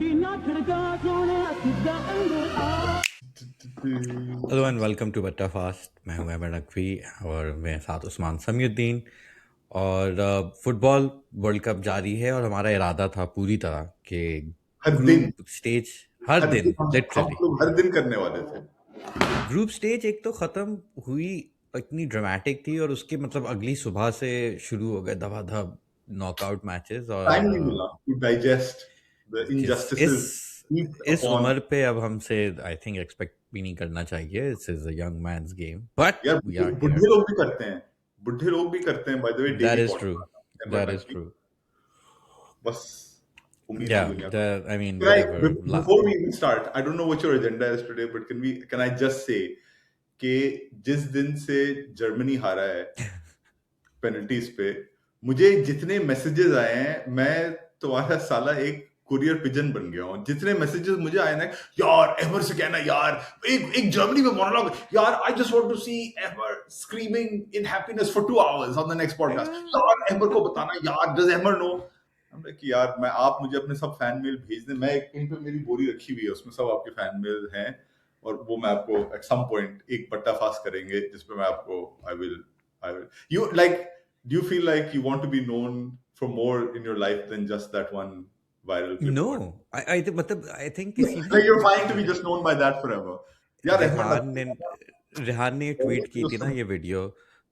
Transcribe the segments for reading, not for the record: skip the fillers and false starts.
Hello and welcome to बट्टा fast. मैं हूं अहमद नकवी और मेरे साथ उस्मान समीउद्दीन। और फुटबॉल वर्ल्ड कप जारी है और हमारा इरादा था पूरी तरह कि हर दिन ग्रुप स्टेज हर हर दिन दिन हम लिटरली लोग हर दिन करने वाले थे। ग्रुप स्टेज एक तो ख़त्म हुई, इतनी ड्रामेटिक थी और उसके मतलब अगली सुबह से शुरू हो गए धबाधब नॉकआउट मैचेस। टाइम और नहीं मिला टू डाइजेस्ट द जिस इस इनजस्टिसेस हीप्ड इस अपॉन। उम्र पे अब हमसे आई थिंक एक्सपेक्ट भी नहीं करना चाहिए। It's is a young man's game but यार वी आर हियर। बुढ़े लोग भी करते हैं, बुढ़े लोग भी करते हैं। By the way That daily is true. Podcast Ahmad That is Naqvi, true. बस उम्मीद है Yeah, दुनिया को। the I mean Can I, whatever. before we even start, I don't know what your agenda is today, but can I just say कि जिस दिन से Germany हारा है पेनल्टीज पे, मुझे जितने मैसेजेस आए हैं, मैं तुम्हारा साला एक कुरियर पिजन बन गया हूँ। जितने मैसेजेस मुझे आए ना, यार एमर से कहना यार, एक जर्मनी में मोनोलॉग, यार I just want to see Emre screaming in happiness for 2 hours on the next podcast. यार एमर को बताना, यार डज एमर नो। कि यार मैं, आप मुझे अपने सब फैन मेल भेज दें, मैं कहीं पे मेरी बोरी रखी हुई है, उसमें सब आपके फैन मेल हैं, और वो मैं आपको एट सम पॉइंट एक पट्टा फास्ट करेंगे जिसपे मैं आपको I will you like, do you feel like you want to be known for more in your life than just that one viral clip? What? No, I think मतलब I think किसी ने Like you're fine to be just known by that forever. यार अहमद रेहान ने नकवी रेहान ने tweet की थी ना ये वीडियो।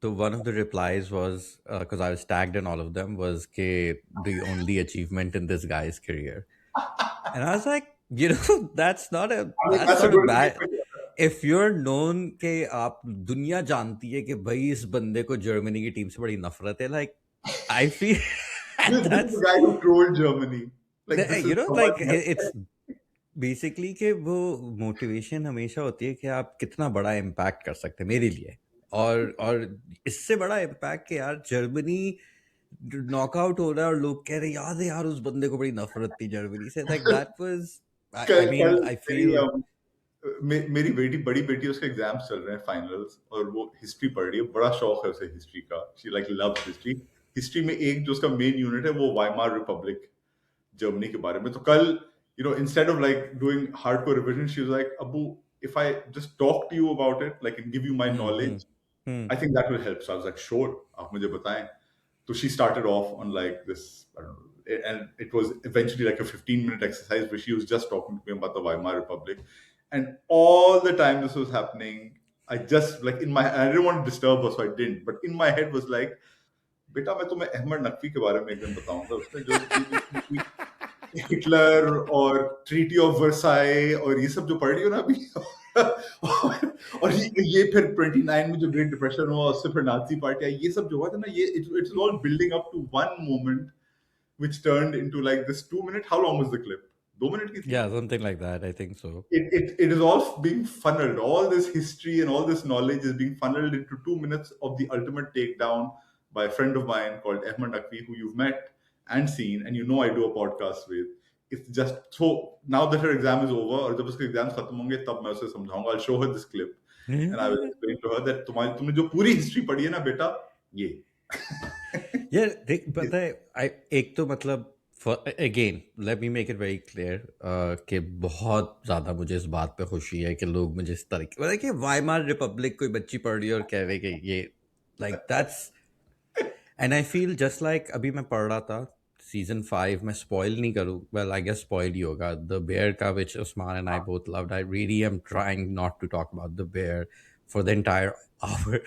तो one of the replies was because I was tagged in all of them was के the only achievement in this guy's career, and I was like, that's ऐसा not a बोल के bad. If you are known के आप दुनिया जानती है कि भाई इस बंदे को जर्मनी की टीम से बड़ी नफरत है, like I feel this is the that's guy who trolled Germany. Like this is like someone it's basically कि वो मोटिवेशन हमेशा होती है कि आप कितना बड़ा इम्पैक्ट कर सकते हैं मेरे लिए। और इससे बड़ा इम्पैक्ट कि यार जर्मनी नॉकआउट हो रहा है और लोग कह रहे हैं याद है यार उस बंदे को बड़ी नफरत थी जर्मनी से, लाइक दैट वाज आई कल मीन कल आई मेरी फील। मेरी बेटी, बड़ी बेटी, उसके एग्जाम्स चल रहे हैं फाइनल्स, और वो हिस्ट्री पढ़ रही है। बड़ा शौक है उसे हिस्ट्री का। She like loves history. History में एक जो उसका मेन यूनिट है वो वाइमार रिपब्लिक, जर्मनी के बारे में। तो कल, instead of like doing hardcore revision, she was like, Abu, if I just talk to you about it, like, and give you my hmm knowledge, hmm I think that will help. So I was like, sure, आप मुझे बताएं। So she started off on like this, I don't know, and it was eventually like a 15-minute exercise where she was just talking to me about the Weimar Republic. And all the time this was happening, I just like I didn't want to disturb her, so I didn't. But in my head was like, बेटा मैं तुम्हें अहमद नकवी के बारे में एक दिन बताऊंगा। उसने जो हिटलर और ट्रीटी ऑफ वर्साई और ये सब जो पढ़ रही हो ना अभी और ये फिर 29 में जो ग्रेट डिप्रेशन हुआ, उससे फिर नाजी पार्टी आई, ये सब जो हुआ था ना, ये it's all building up to one moment which turned into like this 2 minute, how long was the clip? 2 minute की थी। Yeah, something like that. I think so. It is all being funneled. All this history and all this knowledge is being funneled into 2 minutes of the ultimate takedown by a friend of mine called Ahmed Naqvi, who you've met and seen, and I do a podcast with. It's just so now that her exam is over, और जब उसके exams खत्म होंगे तब मैं उसे समझाऊंगा। I'll show her this clip and I will explain to her that तुमने जो पूरी हिस्ट्री पढ़ी है ना बेटा, ये यार देख पता है एक तो मतलब again let me make it very clear कि बहुत ज़्यादा मुझे इस बात पे खुशी है कि लोग मुझे इस तरीके मतलब कि वाइमार रिपब्लिक कोई बच्ची पढ़ रही है और कह रहे कि ये like that's and I feel just like अभी मैं पढ़ रहा था सीजन 5 में स्पॉइल नहीं करूँ वेल आई गेस स्पॉइल ही होगा द बेयर का which Usman and I both loved I really am trying not to talk about the bear for the entire hour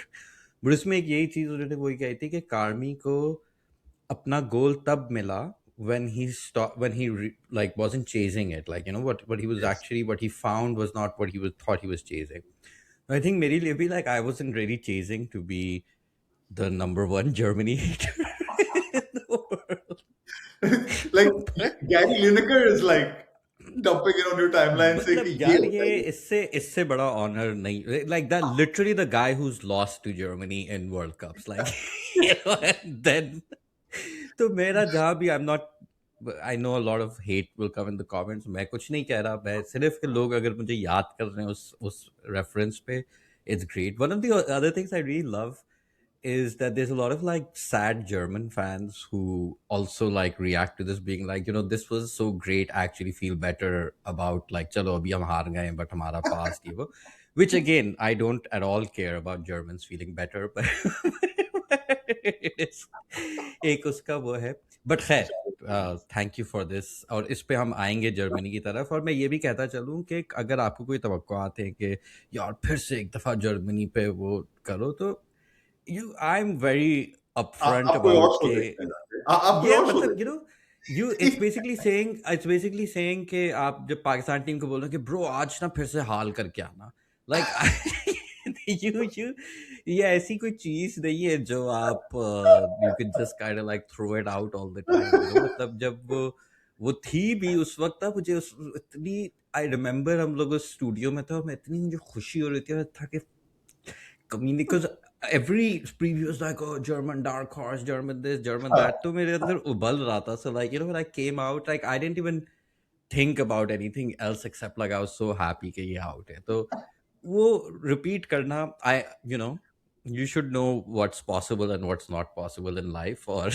but उसमें एक यही चीज़ उन्होंने वही कही थी कि कार्मी को अपना गोल तब मिला when he stopped when he like wasn't chasing it, like what he was yes. actually what he found was not what he was thought he was chasing. I think मेरे लिए भी like I wasn't really chasing to be the number one Germany hater in the world. like Gary Lineker is like dumping it on your timeline saying मतलब कि यार होता ये है। इससे बड़ा ऑनर नहीं like that literally the guy who's lost to Germany in World Cups like and then तो मेरा जहाँ भी I'm not I know a lot of hate will come in the comments. मैं कुछ नहीं कह रहा, मैं सिर्फ कि लोग अगर मुझे याद कर रहे हैं उस रेफरेंस पे, it's great. One of the other things I really love is that there's a lot of like sad German fans who also like react to this, being like, this was so great. I actually feel better about like, chalo abhi hum haar gaye, but hamara past ye wo. Which again, I don't at all care about Germans feeling better, but it is एक उसका वो है. But खैर, thank you for this. और इस पे हम आएंगे जर्मनी की तरफ. और मैं ये भी कहता चलूँ कि अगर आपको कोई तवक्कुआत है कि यार फिर से एक दफ़ा जर्मनी पे वो करो, तो आई एम वेरी अपफ्रंट आप कोई और अबाउट शो के देखने जाते हैं, आप कोई ये और शो मतलब देखते इट्स बेसिकली सेइंग कि आप जब पाकिस्तान टीम को बोल रहे हो कि ब्रो आज ना फिर से हाल करके आना, लाइक यू ये ऐसी कोई चीज नहीं है जो आप you can just kind of like throw it out all the time, मतलब जब वो थी भी उस वक्त, तब मुझे इतनी, आई रिमेम्बर हम लोग उस स्टूडियो में थे और मैं इतनी, मुझे खुशी हो रही थी और था कि community, because every preview was like, oh, German dark horse, German this, German that. तो मेरे अंदर उबल रहा था. So like, when I came out, like I didn't even think about anything else except like I was so happy कि ये out है. तो वो repeat करना, you should know what's possible and what's not possible in life. और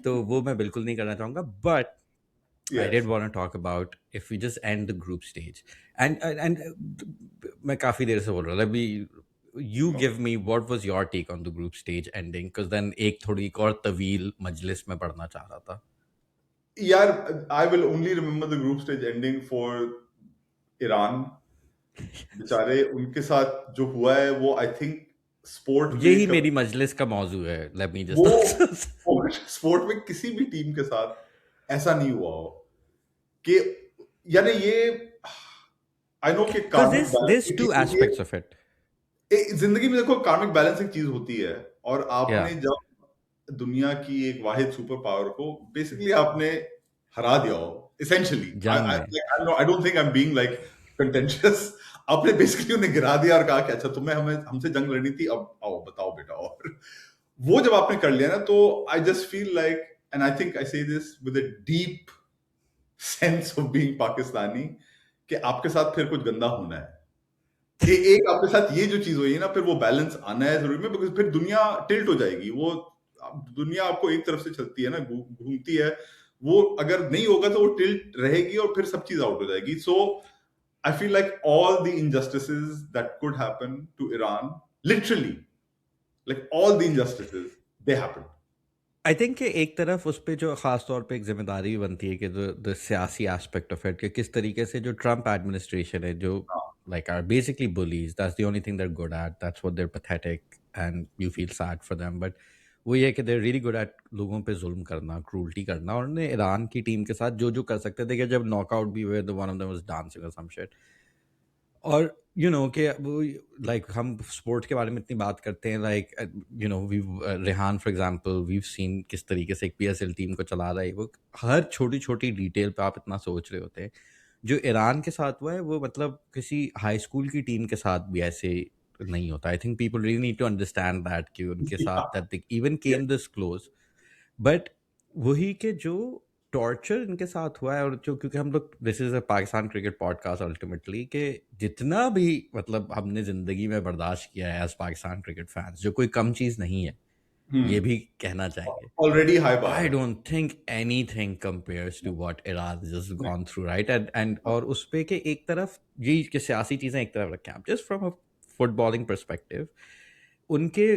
तो वो मैं बिल्कुल नहीं करना चाहूँगा. But I did want to talk about if we just end the group stage. And मैं काफी देर से बोल रहा हूँ. Let me, you give me what was your take on the group stage ending, because then एक थोड़ी एक और तवील मजलिस में पढ़ना चाह रहा था. यार, I will only remember the group stage ending for Iran. बेचारे उनके साथ जो हुआ है वो आई थिंक स्पोर्ट में यही मेरी मजलिस का मौजू है. Let me वो just स्पोर्ट में किसी भी टीम के साथ ऐसा नहीं हुआ हो कि, यानी ये आई नो कि because there's two aspects of it. जिंदगी में देखो, कार्मिक बैलेंस एक चीज होती है, और आपने Yeah. जब दुनिया की एक वाहिद सुपर पावर को बेसिकली आपने हरा दिया हो, essentially, जंग में. I don't think I'm being like contentious. आपने बेसिकली उन्हें गिरा दिया और कहा कि अच्छा तुम्हें हमसे जंग लड़नी थी, अब आओ बताओ बेटा. और वो जब आपने कर लिया ना, तो I just feel like, and I think I say this with a deep sense of being Pakistani, कि आपके साथ फिर कुछ गंदा होना है. एक आपके साथ ये जो चीज हुई है ना, फिर वो बैलेंस आना है जरूरी में, बिकॉज फिर दुनिया टिल्ट हो जाएगी. वो दुनिया आपको एक तरफ से चलती है ना, घूमती है. वो अगर नहीं होगा तो वो टिल्ट रहेगी और फिर सब चीज आउट हो जाएगी. So I feel like all the injustices that could happen to Iran, literally, like all the injustices, they happened. I think कि एक तरफ उस पर जो ख़ास तौर पे एक जिम्मेदारी भी बनती है कि द सियासी एस्पेक्ट ऑफ इट, कि किस तरीके से जो ट्रम्प एडमिनिस्ट्रेशन है, जो like are basically bullies, that's the only thing they're good at, that's what they're pathetic and you feel sad for them, but वो ये है कि they're really good at लोगों पे जुल्म करना, क्रूल्टी करना. और उन्होंने ईरान की टीम के साथ जो जो कर सकते थे, कि जब नॉकआउट भी हुए, the one of them was dancing or some shit. और कि वो लाइक हम स्पोर्ट्स के बारे में इतनी बात करते हैं, like we Rehan for example, we've seen किस तरीके से एक PSL टीम को चला रहा है. वो हर छोटी छोटी डिटेल पे आप इतना सोच रहे होते हैं. जो ईरान के साथ हुआ है वो मतलब किसी हाई स्कूल की टीम के साथ भी ऐसे नहीं होता. I think people really need to understand that कि उनके साथ that even came this close. But वही के जो टॉर्चर इनके साथ हुआ है, और जो, क्योंकि हम लोग, this is a Pakistan cricket podcast ultimately, कि जितना भी मतलब हमने जिंदगी में बर्दाश्त किया है एज पाकिस्तान क्रिकेट फैंस, जो कोई कम चीज नहीं है, ये भी कहना चाहेंगे. Already high bar. I don't think anything compares to what Iran has just gone through, right? And और उस पे के एक तरफ ये कि सियासी चीजें एक तरफ रखें आप, just from a footballing perspective, उनके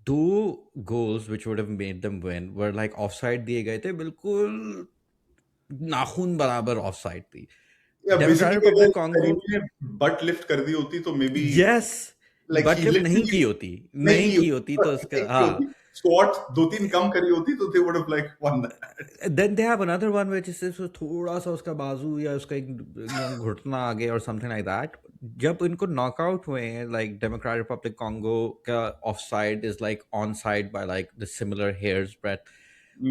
2 goals which would have made them win were like offside दिए गए थे, बिल्कुल नाखून बराबर offside थी. Democratic Republic of Congo, but lift कर दी होती तो may be, yes, but lift नहीं की होती तो उसका, हाँ. स्क्वाट 2-3 कम करी होती तो they would have like won that. Then they have another one which is so थोड़ा सा उसका बाजू या उसका एक घुटना आगे और something like that. जब इनको नॉकआउट हुए हैं, like Democratic Republic Congo का offside is like onside by like the similar hair's breadth.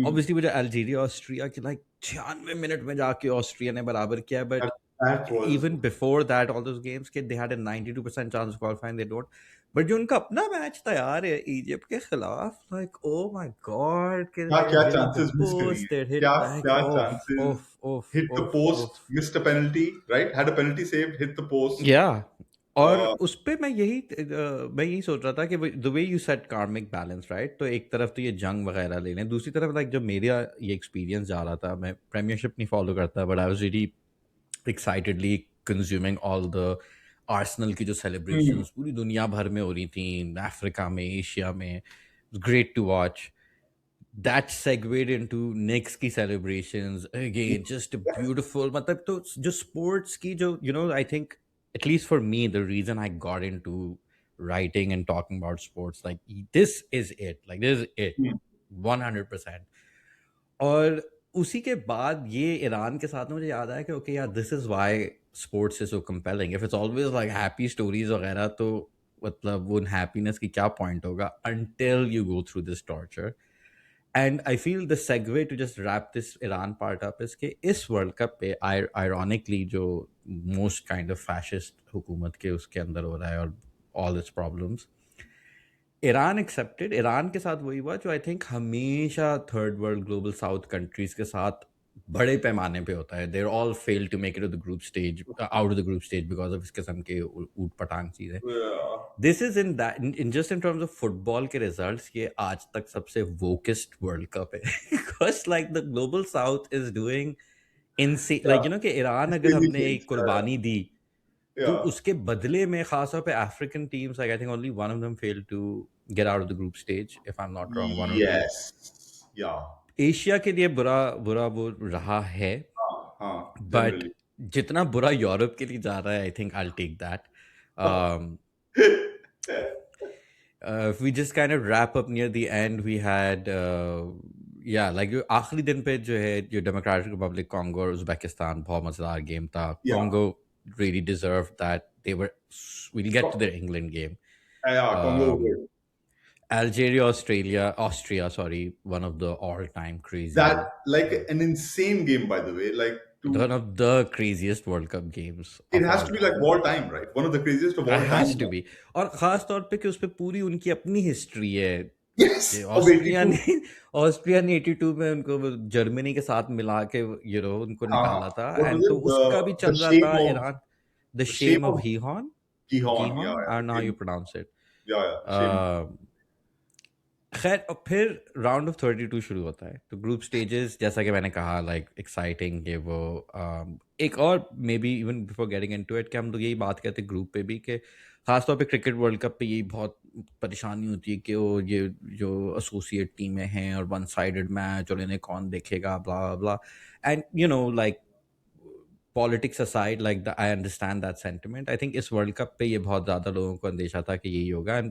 Obviously with Algeria Austria की like 96 मिनट में जाके ऑस्ट्रिया ने बराबर किया, but That was, even before that, all those games के they had a 92% chance of qualifying, they don't. But जो उनका अपना मैच था यार इजिप्ट के खिलाफ, like oh my god, क्या chances miss करी है, क्या chances, hit the post, missed a penalty, right, had a penalty saved, hit the post. Yeah, और उस पे मैं यही सोच रहा था कि द वे यू सेट कार्मिक बैलेंस, राइट? तो एक तरफ तो ये जंग वगैरह ले लें, दूसरी तरफ लाइक जब मेरा ये एक्सपीरियंस जा रहा था, मैं प्रीमियरशिप नहीं फॉलो करता, but I was really excitedly consuming all the Arsenal की जो हम्म, सेलिब्रेशंस पूरी दुनिया भर में हो रही थी, अफ्रीका में, एशिया में, great to watch. that segued into Knicks की celebrations again, just beautiful, मतलब तो जो sports की जो I think at least for me the reason I got into writing and talking about sports, like this is it, like this is it, हम्म, 100%। और उसी के बाद ये ईरान के साथ में मुझे याद आया कि ओके यार, this is why sports is so compelling. If it's always like happy stories वगैरह, तो मतलब वो हैप्पीनेस की क्या पॉइंट होगा until you go through this torture। And I feel the segue to just wrap this Iran part up is कि इस world cup पे ironically जो most kind of fascist हुकूमत के उसके अंदर हो रहा है और all its problems, Iran accepted. Iran के साथ वही हुआ जो आई थिंक हमेशा third world global south countries के साथ बड़े पैमाने पे होता है। There all fail to make it the group stage, out of the group stage, because of इस किस्म के ऊट पटांग चीज़ें। yeah, this is in that in just in terms of football के रिजल्ट्स, ये आज तक सबसे वोकेस्ट वर्ल्ड कप है। Because like the global south is doing इनसे, लाइक yeah, कि ईरान it's अगर crazy हमने things. एक कुर्बानी दी, तो Yeah, उसके बदले में खासतौर पे African teams, like I think only one of them failed to get out of the group stage, if I am not wrong, one और टू। yes, yeah, एशिया के लिए बुरा बुरा वो रहा है, हाँ, बट generally. जितना बुरा यूरोप के लिए जा रहा है, I think I will take that. If we just kind of wrap up near the end, we had yeah, like जो आखिरी दिन पे जो है, जो डेमोक्रेटिक रिपब्लिक कॉन्गो और उज़्बेकिस्तान, बहुत मजेदार गेम था। Yeah, Congo really deserved that, they were, we'll get to their England game। yeah, Congo. um, Algeria, Austria, sorry, one of the all-time That crazy, like an insane game, by the way. Like one to of the craziest World Cup games it of has all to be like time। all time, right? One of the craziest of It all has time. to be। और खास तौर पे कि उस पे पूरी उनकी अपनी हिस्ट्री है कि Yes, of ऑस्ट्रिया 82. ने ऑस्ट्रिया ने 82 में उनको जर्मनी के साथ मिला के उनको निकाला था, What was एंड तो it? उसका भी The चल रहा shape था of Iran, the the shape shame of of Gihon, Gihon. Yeah, Gihon, yeah, I don't know how you Gihon. Pronounce it. Yeah, yeah. Shame. खैर, और फिर राउंड ऑफ 32 शुरू होता है, तो ग्रुप स्टेजेस, जैसा कि मैंने कहा, लाइक एक्साइटिंग कि वो एक और may be even before getting into it, कि हम लोग यही बात करते हैं ग्रुप पे भी, कि खासतौर पे क्रिकेट वर्ल्ड कप पे यही बहुत परेशानी होती है कि वो ये जो एसोसिएट टीमें हैं और वन साइडेड मैच, और इन्हें कौन देखेगा, blah blah. And like politics aside, like I understand that sentiment. I think इस वर्ल्ड कप पे ये बहुत ज़्यादा लोगों को अंदेशा था कि यही होगा।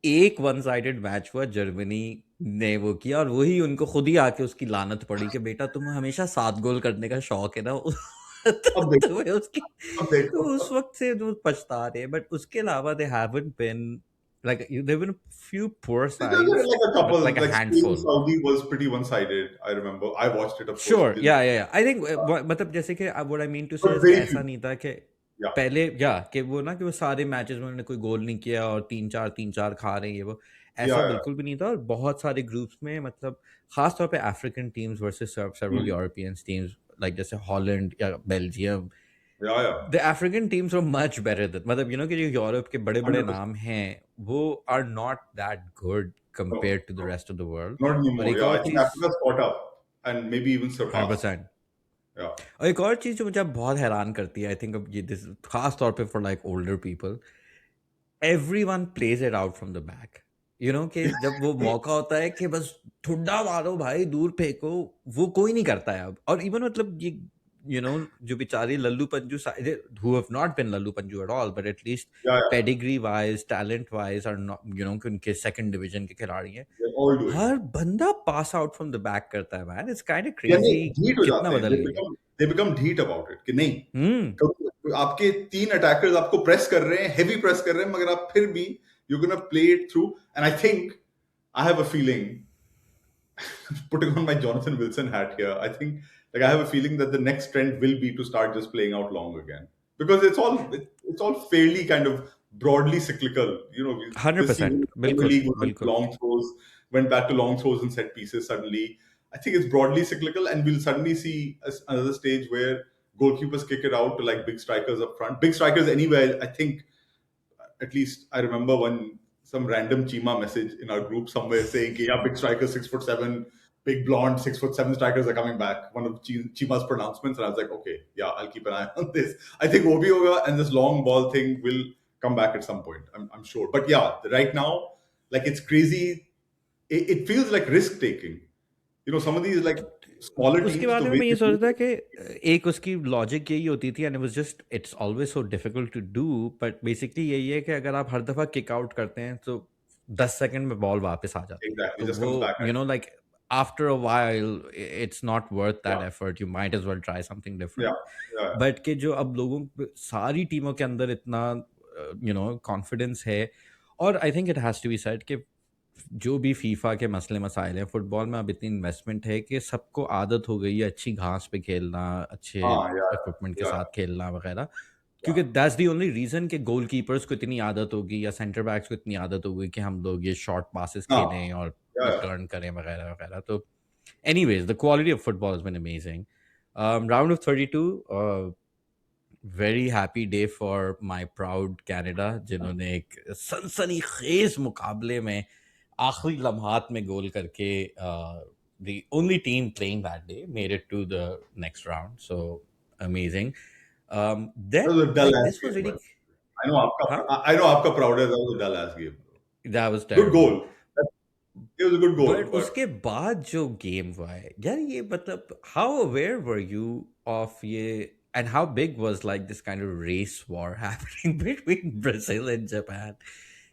एक वन साइडेड मैच हुआ, जर्मनी ने वो किया, और वही उनको खुद ही आके उसकी लानत पड़ी कि बेटा तुम्हें हमेशा 7 गोल करने का शौक है ना। अब देखो, तुम्हें उसकी, अब देखो. तो उस वक्त से जो पछता रहे, बट उसके अलावा they haven't been, like there have been a few poor There were sides, like a but couple, like a like Spain handful। Saudi was pretty one-sided. I remember. I watched it, of course. Sure, या I think, मतलब जैसे कि what I mean to से But कि very ऐसा few. नहीं था कि Yeah, पहले, या कि वो ना कि वो सारे मैचेस में उन्होंने कोई गोल नहीं किया और 3-4 खा रहे हैं ये वो, yeah, ऐसा yeah. बिल्कुल भी नहीं था। और बहुत सारे ग्रुप्स में, मतलब खास तौर पे African teams versus several Hmm. European teams, like जैसे हॉलैंड या Belgium, Yeah, yeah. The African teams are much better than, मतलब कि जो यूरोप के बड़े बड़े 100%. नाम हैं, वो are not that good No, compare to the no, rest of the world. not और anymore. एक Yeah, और I think चीज़, Africa's caught up and maybe even surpassed. 100%। Yeah. और एक और चीज़ जो मुझे अब बहुत हैरान करती है, आई थिंक अब ये दिस खास तौर पे for like older people, everyone plays it out from the back. कि जब वो मौका होता है कि बस ठुड्डा मारो भाई, दूर फेंको, वो कोई नहीं करता है अब। और इवन मतलब ये जो बेचारे Lallu Panju, who have not been Lallu Panju at all, but at least Yeah, yeah. Pedigree wise, talent wise, और कि उनके सेकंड डिवीजन के खिलाड़ी हैं, They're all doing it. हर बंदा pass out from the back करता है। मैन, इट्स काइंड ऑफ यानी क्रेजी ढीठ हो कितना जाते हैं. बदल गई है। They become ढीठ about it कि नहीं, हम्म कभी आपके 3 अटैकर्स आपको प्रेस कर रहे हैं, हेवी प्रेस कर रहे हैं, मगर आप फिर भी you're gonna play it through. And I think I have a feeling, putting on my Jonathan Wilson hat here, I think like I have a feeling that the next trend will be to start just playing out long again, because it's all fairly kind of broadly cyclical. This 100%, season Premier बिल्कुल League was into बिल्कुल। long throws, went back to long throws and set pieces. Suddenly, I think it's broadly cyclical, and we'll suddenly see another stage where goalkeepers kick it out to like big strikers up front. Big strikers anywhere. I think at least I remember one some random Chima message in our group somewhere saying, "Yeah, big strikers, 6'7", big blonde 6'7" strikers are coming back." One of Chima's pronouncements, and I was like, "Okay, yeah, I'll keep an eye on this." I think Obi Oga and this long ball thing will come back at some point. I'm sure. But yeah, right now, like it's crazy. It feels like risk taking. You know, some of these like smaller उसके teams, बाद the में way मैं ये they do सोच रहा था it, कि एक उसकी लॉजिक यही होती थी and it was just it's always so difficult to do but basically यही है कि अगर आप हर दफ़ा किक आउट करते हैं तो 10 सेकंड में बॉल वापस आ जाती है exactly तो just वो comes back. You know like after a while it's not worth that Yeah, effort you might as well try something yeah, different yeah. But कि जो अब सारी टीमों के अंदर इतना यू नो कॉन्फिडेंस है और I think it has to be said कि जो भी फीफा के मसले मसाइल हैं फुटबॉल में अब इतनी इन्वेस्टमेंट है कि सबको आदत हो गई है अच्छी घास पे खेलना अच्छे Yeah, इक्विपमेंट के yeah, साथ खेलना वगैरह yeah. क्योंकि दैट्स दी ओनली रीज़न कि गोल कीपर्स को इतनी आदत होगी या सेंटर बैक्स को इतनी आदत होगी कि हम लोग ये शॉर्ट पासेस खेलें और Yeah, yeah. टर्न करें वगैरह वगैरह तो anyways the quality of football has been amazing round of 32 very happy day for my proud Canada जिन्होंने एक सनसनीखेज मुकाबले में आखिरी लम्हात में गोल करके the only team playing that day made it to the next round. So amazing. That Then was a dull like ass this was game, really but I know huh? I know आपका proud है. That was a dull ass game. That was Good terrible. goal. It was a good goal, But but उसके बाद जो game हुआ है यार ये मतलब how aware were you of ये and how big was like this kind of race war happening between Brazil and Japan?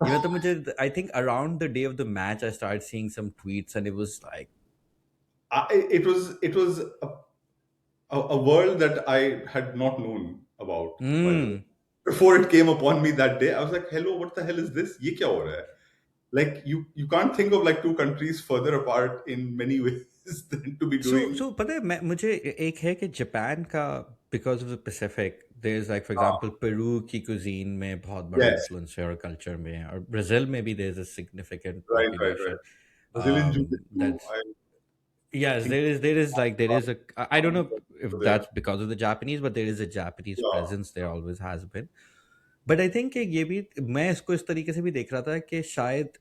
ये मतलब मुझे I think around the day of the match I started seeing some tweets and it was like it was a world that I had not known about. By the way, before it came upon me that day, I was like, "Hello, what the hell is this? ये क्या हो रहा है?" Like you can't think of like two countries further apart in many ways than to be doing. so पता है मुझे एक है कि जापान का because of the Pacific there's like for example Peru की cuisine में बहुत बड़ा Yes, influence है और culture में है और ब्राज़ील में भी there's a significant right. population Brazilian jiu-jitsu. that's I yes think there is a I don't know if there. that's because of the Japanese but there is a Japanese Yeah. presence there always has been but I think कि ये भी मैं इसको इस तरीके से भी देख रहा था कि शायद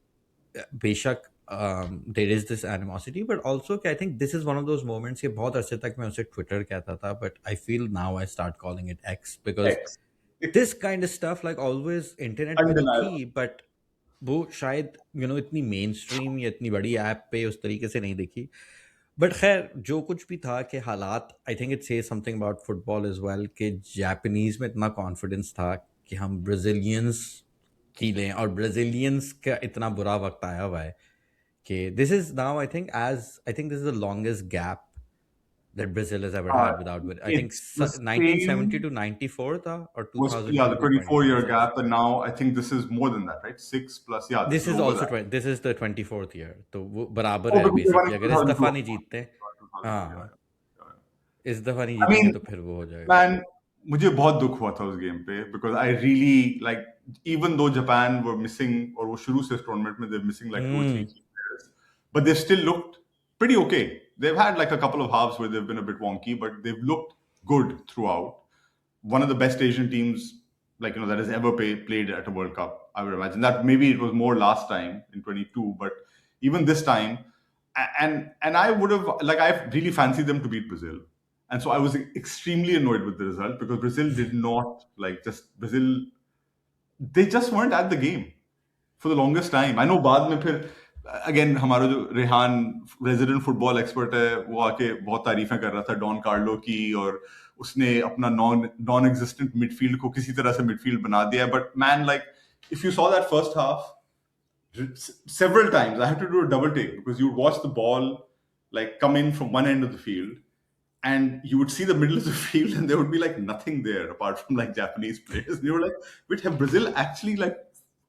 बेशक there is this animosity but also कि I think this is one of those moments कि बहुत अरसे तक मैं उसे Twitter कहता था but I feel now I start calling it X because X. this kind of stuff like always internet पे तो Undeniable. थी but वो शायद you know इतनी mainstream या इतनी बड़ी ऐप पे उस तरीके से नहीं दिखी बट खैर जो कुछ भी था कि हालात आई थिंक इट से something about football is well कि जापानीज में इतना कॉन्फिडेंस था कि हम ब्राज़ीलियंस की लें और ब्राज़ीलियंस का इतना बुरा वक्त आया हुआ है कि this is now I think this is the longest gap that Brazil has ever had without winning. I think It's the 1970 same. to 94 था or Was 2002 yeah, the to 24-year 2026. gap, and now I think this is more than that, right? 6 plus. Yeah, This this is is over also that. this is the 24th year. तो वो बराबर Oh, है because they won basically in अगर इस दफा 2002. नहीं जीतते 2002, हाँ yeah. इस दफा नहीं I जीतेंगे mean, तो फिर वो हो जाएगा man, मुझे बहुत दुख हुआ था उस गेम पे because I really like even though Japan were missing और वो शुरू से इस टूर्नामेंट में they're missing like 2 or 3 key players, but they've still looked pretty okay. They've had like a couple of halves where they've been a bit wonky, but they've looked good throughout. One of the best Asian teams, like that has ever played at a World Cup. I would imagine that maybe it was more last time in 22, but even this time, and I would have like I really fancied them to beat Brazil, and so I was extremely annoyed with the result because Brazil did not Brazil. They just weren't at the game for the longest time. I know बाद में फिर again हमारा जो Rehan resident football expert है वो आके बहुत तारीफें कर रहा था डॉन कार्लो की और उसने अपना नॉन एग्जिस्टेंट मिडफील्ड को किसी तरह से मिडफील्ड बना दिया but man like if you saw that first half several times I had to do a double take because you would watch the ball like come in from one end of the field and you would see the middle of the field and there would be like nothing there apart from like Japanese players and you were like wait have Brazil actually like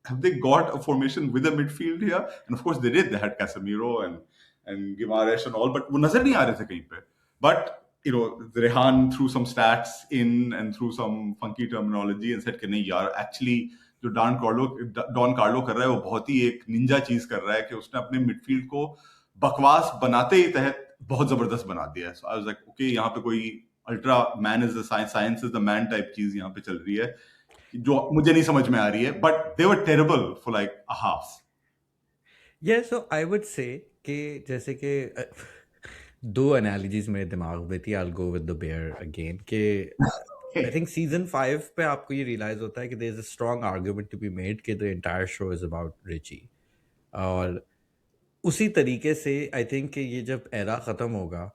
have they got a formation with a midfield here? And of course they did. They had Casemiro and Guimaraes and all, but वो नजर नहीं आ रहे थे कहीं पे. But Rehan threw some stats in and threw some funky terminology and said कि नहीं यार actually जो डॉन कार्लो कर रहा है वो बहुत ही एक निंजा चीज कर रहा है कि उसने अपने मिडफील्ड को बकवास बनाते ही तहत बहुत जबरदस्त बना दिया है. So I was like okay यहाँ पे कोई ultra man is the science is the man type चीज यहाँ पे चल रही है जो मुझे नहीं समझ में आ रही है but they were terrible for like a half Yeah, so I would say कि जैसे कि दो एनालॉजीज मेरे दिमाग में थी. I'll go with the bear again कि I think season 5 पे आपको ये realize होता है कि there is a strong argument to be made कि the entire show is about Richie. और उसी तरीके से I think कि ये जब era ख़त्म होगा,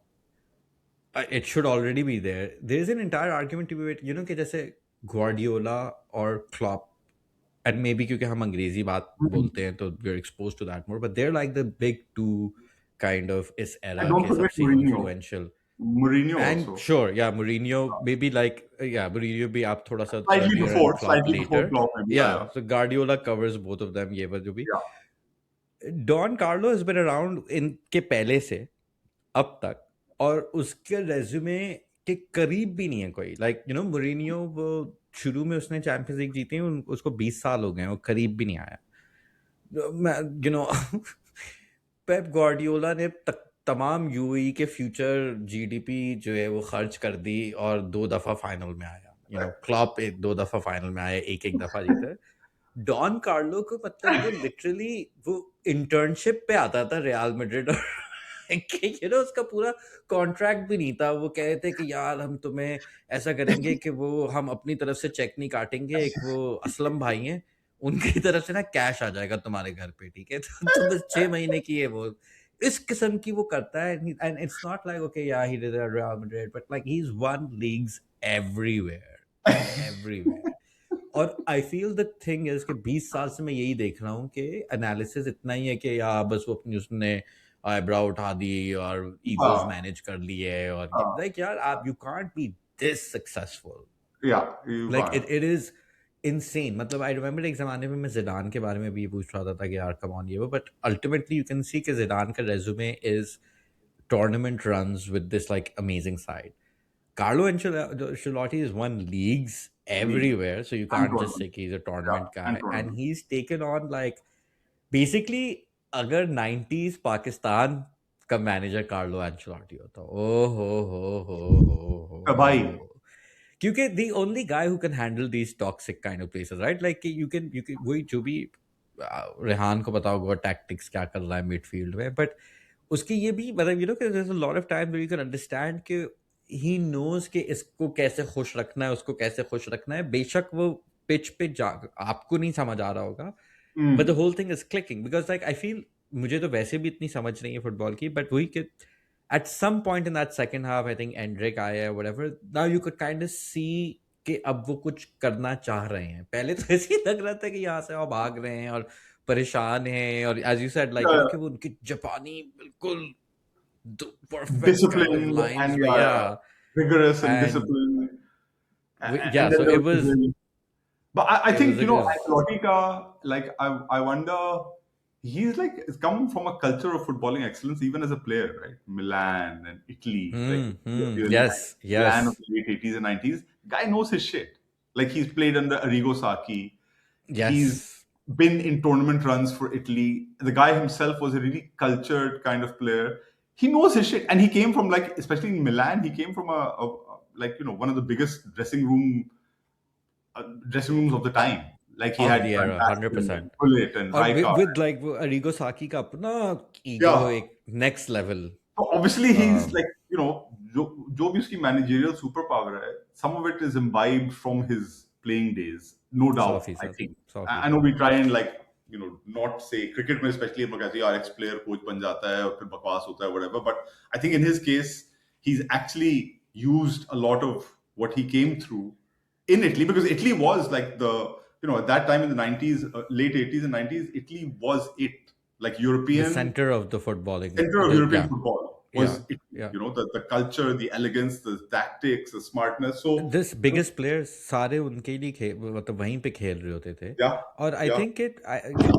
it should already be there. There is an entire argument to be made, you know, कि जैसे Guardiola और Klopp, and maybe क्योंकि हम अंग्रेजी बात बोलते हैं तो we're exposed to that more, but they're like the big two kind of इस era and don't के forget सबसे influential. Mourinho And also sure, yeah, Mourinho maybe like yeah, Mourinho भी आप थोड़ा सा earlier and Klopp slightly before later. Klopp maybe Yeah, so Guardiola covers both of them. ये जो भी yeah Don Carlo has been around इनके पहले से अब तक, और उसके रेज्यूमे के करीब भी नहीं है कोई. लाइक यू नो मोरिनियो, वो शुरू में उसने चैंपियंस लीग जीती, उसको 20 साल हो गए, वो करीब भी नहीं आया. यू नो पेप गार्डियोला ने तमाम यूएई के फ्यूचर जीडीपी जो है वो खर्च कर दी और 2 दफा फाइनल में आया. यू नो क्लॉप 2 दफा फाइनल में आया, एक दफा जीता. डॉन कार्लो को मतलब वो लिटरली वो इंटर्नशिप पे आता था रियल मैड्रिड, और यू नो उसका पूरा कॉन्ट्रैक्ट भी नहीं था. वो कह रहे थे कि यार हम तुम्हें ऐसा करेंगे कि वो हम अपनी तरफ से चेक नहीं काटेंगे, एक वो असलम भाई हैं उनकी तरफ से ना कैश आ जाएगा तुम्हारे घर पे, ठीक है. तो बस 6 महीने की है वो, इस किस्म की वो करता है. And it's not like okay yeah he did Real Madrid, but like he is won leagues everywhere. और I feel the thing is कि 20 साल से मैं यही देख रहा हूँ कि एनालिसिस इतना ही है कि यार बस वो अपनी उसने आईब्राउ उठा दी और ईगोज हाँ मैनेज कर लिए, और हाँ लाइक यार आप you can't be this successful. yeah you like can't it is insane. मतलब आई रिमेंबर एक जमाने में मैं जिडान के बारे में भी पूछ रहा था कि यार कम ऑन ये वो, but ultimately you can see कि जिडान का resume is tournament runs with this like amazing side. Carlo Ancelotti has won leagues league everywhere, so you and can't just say tournament he's a yeah tournament and guy. And tournament he's taken on like basically अगर 90s Pakistan का manager Carlo Ancelotti होता, ओ भाई हो. क्योंकि the only guy who can handle these toxic kind of places, right? Like you can वही जो भी रेहान को पता होगा टैक्टिक्स क्या कर रहा है मिडफील्ड में, बट उसकी ये भी मतलब यू नो कि there's a lot of time where you can understand कि he knows कि इसको कैसे खुश रखना है, उसको कैसे खुश रखना है. बेशक वो पिच पे आपको नहीं समझ आ रहा होगा, but the whole thing is clicking because like I feel मुझे तो वैसे भी इतनी समझ नहीं है फुटबॉल की, but वही कि at some point in that second half I think Endrick आया whatever, now you could kind of see कि अब वो कुछ करना चाह रहे हैं. पहले तो ऐसे ही लग रहा था कि यहाँ से वो भाग रहे हैं और परेशान हैं, और as you said like you know कि वो उनकी जापानी बिल्कुल perfect kind of disciplined lines and में, yeah. rigorous and And disciplined yeah, and then so there it was was but I it think was you it know was Ancelotti ka like I wonder he's like it's come from a culture of footballing excellence even as a player right Milan and Italy like the early yes 90s, Milan of yes the late 80s and 90s guy knows his shit like he's played under Arrigo Sacchi he's yes been in tournament runs for Italy the guy himself was a really cultured kind of player he knows his shit and he came from like especially in Milan he came from a like you know one of the biggest dressing rooms of the time. Like he of had the Van era Basten and 100%. Bullet and और Rijkaard. with like वो Arrigo Sacchi का अपना ego Yeah. एक next level. So obviously he's um, like, you know, जो भी उसकी managerial superpower है, some of it is imbibed from his playing days, no doubt, I 100%, think. I know 100%. we try and like, you know, not say cricket में especially हम लोग कहते हैं यार ex-player coach बन जाता है और फिर बकवास होता है whatever, but I think in his case, he's actually used a lot of what he came through in Italy because Italy was like the, you know, at that time in the 90s, late 80s and 90s, Italy was it. Like The European center of the footballing, center of European yeah, football was yeah, Italy. yeah. You know, the culture, the elegance, the tactics, the smartness. So This biggest players सारे उनके लिए मतलब वहीं पे खेल रहे होते थे. yeah, और आई yeah, थिंक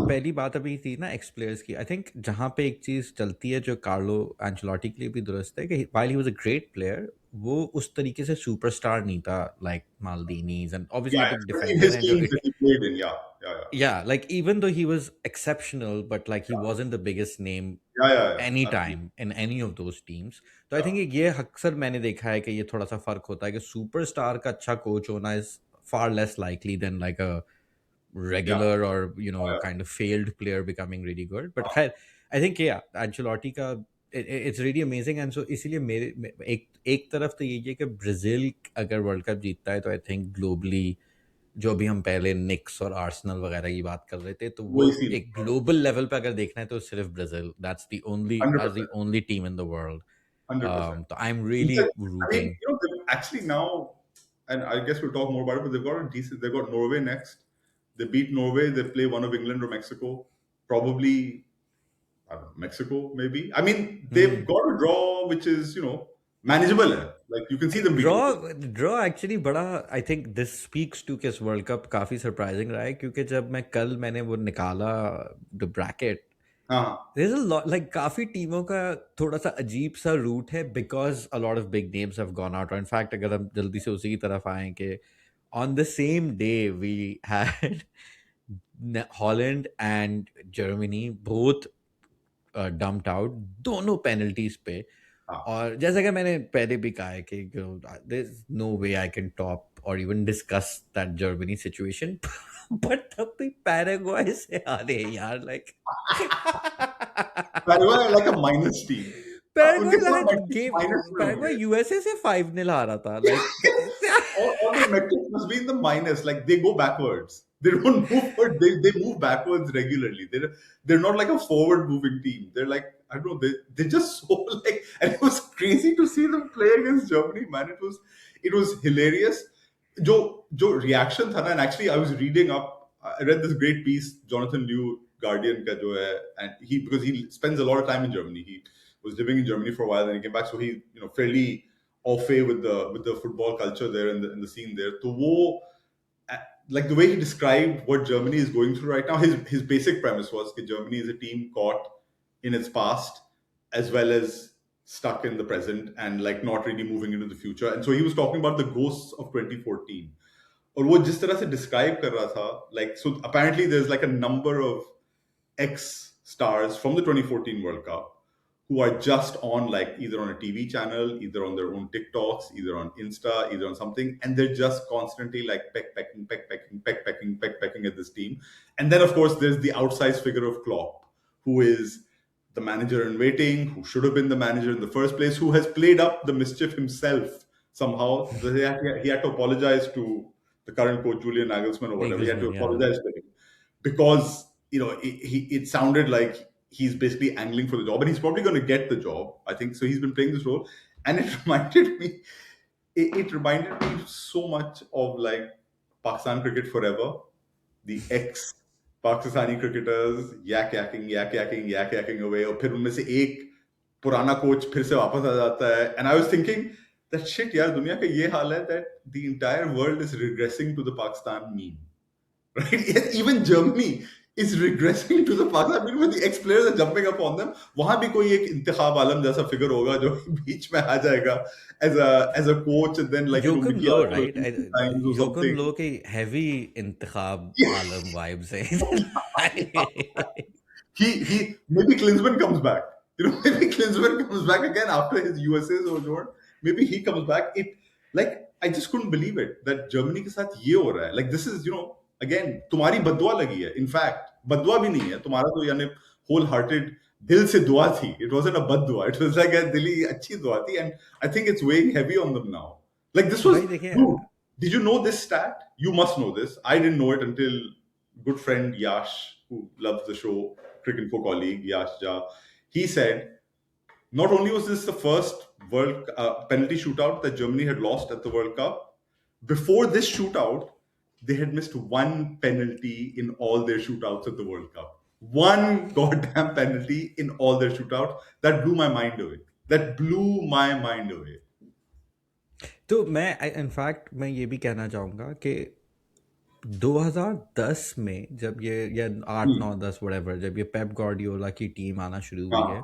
पहली बात अभी थी ना एक्स प्लेयर्स की. आई थिंक जहाँ पे एक चीज़ चलती है जो कार्लो एंचेलोटी के लिए भी दुरुस्त है कि while he was a great player, वो उस तरीके से सुपरस्टार नहीं था लाइक मालदीनीज, एंड ऑब्वियसली yeah. एक Especially in डिफेंडर his हैं जो teams that he played in, yeah, yeah, yeah. yeah, like even though he was exceptional, but like he wasn't the biggest name any absolutely. Time in any of those teams. तो आई Yeah, think ये अक्सर मैंने देखा है कि ये थोड़ा सा फर्क होता है कि सुपरस्टार का अच्छा कोच होना is far less likely than like a yeah, regular or yeah, kind of failed player becoming really good. But हाँ, खैर I think yeah Ancelotti का it's really amazing and so इसीलिए एक एक तरफ तो यही है कि ब्राजील अगर वर्ल्ड कप जीतता है तो आई थिंक ग्लोबली जो भी हम पहले निक्स और आर्सेनल वगैरह की बात कर रहे थे तो वो वही सीन, एक ग्लोबल लेवल पे अगर देखना है तो सिर्फ Brazil that's the 100%, only team in the world. 100%. तो I'm In really fact, I mean, rooting. they've actually now, and I guess we'll talk more about it, but they've got a decent, they've got Norway next. They beat Norway, they play one of England or Mexico. Probably, I don't know, Mexico, maybe. I mean, they've Hmm. got a draw, which is, manageable. Like, you can see them draw beating. Draw actually बड़ा I think this speaks to कि इस world cup काफ़ी surprising रहा है क्योंकि जब मैंने वो निकाला द ब्रैकेट हाँ, there is a lot like काफ़ी टीमों का थोड़ा सा अजीब सा रूट है because a lot of big names have gone out और इनफैक्ट अगर हम जल्दी से उसी की तरफ आए कि on the same day we had Holland and Germany both dumped out दोनों पेनल्टीज पे हाँ. और जैसा कि मैंने पहले भी कहा है कि there is no way I can top और even discuss that Germany situation but तब भी पैराग्वे से हारे यार like Paraguay are like a minus team. उनके पैराग्वे पूरा लाइक metrics गेम minus में पैराग्वे होंगे. यूएसए से 5-0 हारा था like All the metrics must be in the minus. Like they go backwards. They don't move forward. They move backwards regularly. They're not like a forward moving team. They're like, I don't know. They're just so like, and it was crazy to see them play against Germany. Man, it was hilarious. जो reaction था ना, and actually I was reading up. I read this great piece, Jonathan Liu, Guardian का जो है, and because he spends a lot of time in Germany. He was living in Germany for a while, then he came back, so he fairly au fait with the football culture there and the scene there. So wo, like the way he described what Germany is going through right now, his basic premise was that Germany is a team caught in its past as well as stuck in the present and like not really moving into the future. And so he was talking about the ghosts of 2014. और वो जिस तरह से describe कर रहा था, like so apparently there's like a number of ex stars from the 2014 World Cup who are just on like either on a TV channel, either on their own TikToks, either on Insta, either on something, and they're just constantly like peck pecking at this team. And then of course there's the outsized figure of Klopp, who is the manager in waiting, who should have been the manager in the first place, who has played up the mischief himself somehow. He had to apologize to the current coach Julian Nagelsmann or whatever. He had to Nagelsmann, yeah. apologize to him because it sounded like he's basically angling for the job, and he's probably going to get the job. I think so. He's been playing this role, and it reminded me. It reminded me so much of like Pakistan cricket forever, the ex Pakistani cricketers yak yakking away, और फिर उनमें से एक पुराना coach फिर से वापस आ जाता है. And I was thinking that shit यार, दुनिया का ये हाल है that the entire world is regressing to the Pakistan meme. Right? Yes, even Germany is regressing to the Pakistan because the ex-players are jumping up on them. वहां भी कोई एक इंतखाब आलम जैसा फिगर होगा जो बीच में आ जाएगा as a coach, and then like Joachim Mickey Low, Arthur right? times or Joachim something. Low की heavy इंतखाब आलम vibes है. He maybe Klinsmann comes back. Maybe Klinsmann comes back again after his USA sojourn. Maybe he comes back. I just couldn't believe it that Germany के साथ ये हो रहा है. Like this is again तुम्हारी बद्दुआ लगी है. In fact, बद्दुआ भी नहीं है. तुम्हारा तो यानी wholehearted दिल से दुआ थी. It wasn't a बद्दुआ. It was like a दिली अच्छी दुआ थी, and I think it's weighing heavy on them now. Like this was, भाई देखिए dude, did you know this stat? You must know this. I didn't know it until good friend Yash, who loves the show, Cricket Info colleague Yash Jha, he said not only was this the first world penalty shootout that Germany had lost at the World Cup, before this shootout, they had missed one penalty in all their shootouts at the World Cup. One goddamn penalty in all their shootouts. That blew my mind away. That blew my mind away. तो मैं in fact मैं ये भी कहना चाहूँगा कि 2010 में जब ये या 8 9 10 whatever जब ये पेप गार्डियोला की टीम आना शुरू हुई है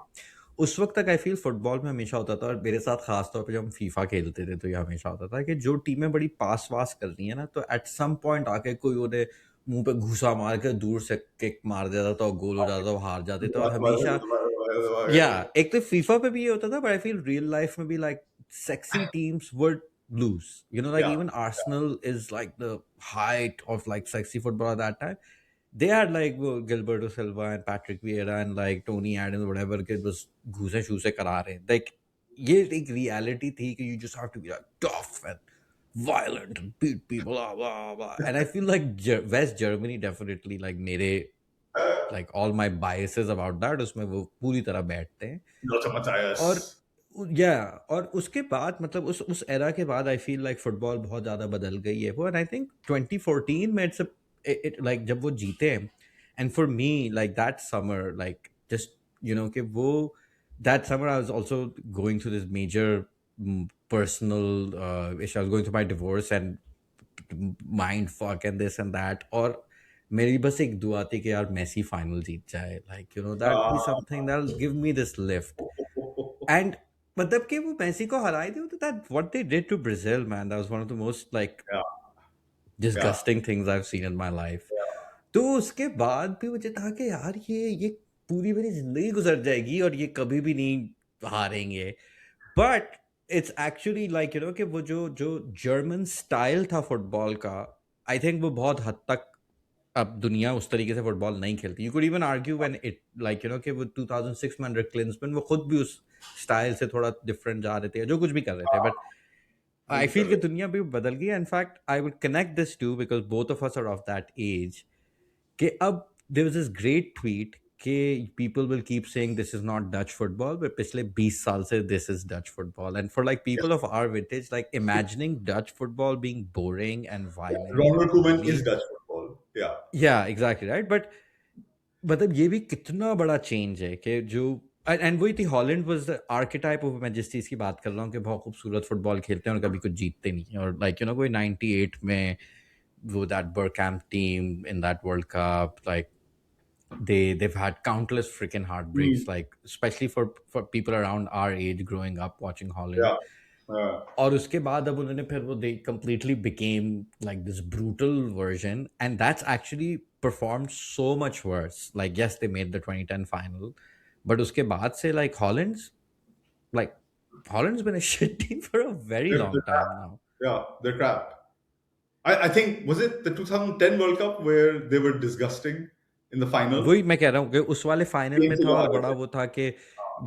उस वक्त तक आई फील फुटबॉल में हमेशा होता था और मेरे साथ खास तौर पे जब हम फीफा खेलते थे तो ये हमेशा होता था कि जो टीमें बड़ी पास वास कर रही है ना तो एट सम पॉइंट आके कोई उन्हें मुंह पे घुसा मार के दूर से किक मार देता था और गोल हो जाता था वो हार जाते थे और हमेशा Yeah, एक तो फीफा पे भी ये होता था, but I feel real life में भी like sexy teams would lose. You know, like Yeah. even Arsenal is like the height of like sexy football at that time. They had like Gilberto Silva and Patrick Vieira and like Tony Adams, whatever के बस घूसे शूसे करा रहे हैं. Like ये एक reality थी कि you just have to be like tough and violent and beat people, blah blah blah. And I feel like West Germany definitely like मेरे like all my biases about that उसमें वो पूरी तरह बैठते हैं. Not so much और IS. या और उसके बाद मतलब उस एरा के बाद आई फील लाइक फुटबॉल बहुत ज़्यादा बदल गई है वो. एंड आई थिंक 2014 में इट्स लाइक जब वो जीते हैं. And for me like that summer like just you know कि वो that summer I was also going through this major personal issue. I was going through my divorce and mind fuck and this and that. और मेरी बस एक दुआ थी कि यार मेसी फाइनल जीत जाए. Like you know that be something that will give me this lift. And मतलब कि वो मेसी को हराए थे. तो that what they did to Brazil man, that was one of the most like Yeah. Yeah. disgusting things I've seen in my life. तो उसके बाद भी मुझे था कि यार ये पूरी मेरी जिंदगी गुजर जाएगी और ये कभी भी नहीं हारेंगे. But it's actually like you know कि वो जो जो जर्मन स्टाइल था फुटबॉल का, आई थिंक वो बहुत हद तक अब दुनिया उस तरीके से फुटबॉल नहीं खेलती. You could even argue when it like you know कि वो 2006 में अंडर क्लिंसमैन वो खुद भी उस स्टाइल से थोड़ा डिफरेंट जा रहे थे, जो कुछ भी कर रहे थे. बट I feel कि दुनिया भी बदल गई. In fact, I would connect this too because both of us are of that age. कि अब there was this great tweet कि people will keep saying this is not Dutch football, but पिछले 20 साल से this is Dutch football. And for like people of our vintage, like imagining Dutch football being boring and violent Ronald and Koeman ugly. is Dutch football. Yeah. Yeah, exactly right. But मतलब ये भी कितना बड़ा change है कि जो and वही थी. Holland was the archetype of, मैं जिस चीज़ की बात कर रहा हूँ कि बहुत खूबसूरत फुटबॉल खेलते हैं और कभी कुछ जीतते नहीं. और लाइक यू नो कोई 98 में वो that Bergkamp team in that world cup, like they've had countless freaking heartbreaks, like especially for people around our age growing up watching Holland. Yeah. और उसके बाद अब उन्होंने फिर वो they completely became like this brutal version, and that's actually performed so much worse. Like yes, they made the 2010 final, but उसके बाद से like Holland's been a shit team for a very They're, long they're time crap. now. Yeah, they're crap. I think, was it the 2010 World Cup where they were disgusting in the final? वही मैं कह रहा हूँ कि उस वाले final Spain में से था जो और हारे बड़ा थे. वो था कि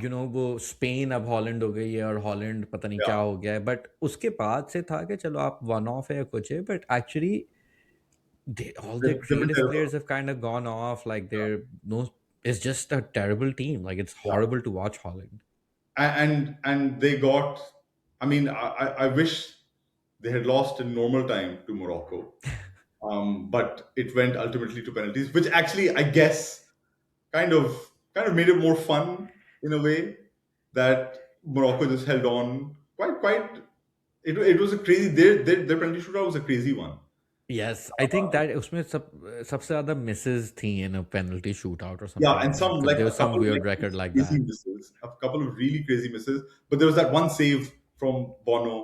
यू नो वो स्पेन अब हॉलैंड हो गई है और हॉलैंड पता नहीं क्या Yeah. हो गया है. बट उसके बाद से था कि चलो आप वन ऑफ है या कुछ है, but actually all their They've been creative terrible. players have kind of gone off. Like they're no, it's just a terrible team. Like it's Yeah. horrible to watch Holland. And they got, I mean, I wish they had lost in normal time to Morocco. But it went ultimately to penalties, which actually, I guess, kind of made it more fun in a way, that Morocco just held on quite. It was a crazy. Their penalty shootout was a crazy one. Yes, I think that उसमें सबसे ज़्यादा misses थी in a penalty shootout or something Yeah, like and that. some 'Cause like there a was some couple of weird like record like crazy that. misses, a couple of really crazy misses. But there was that one save from Bono,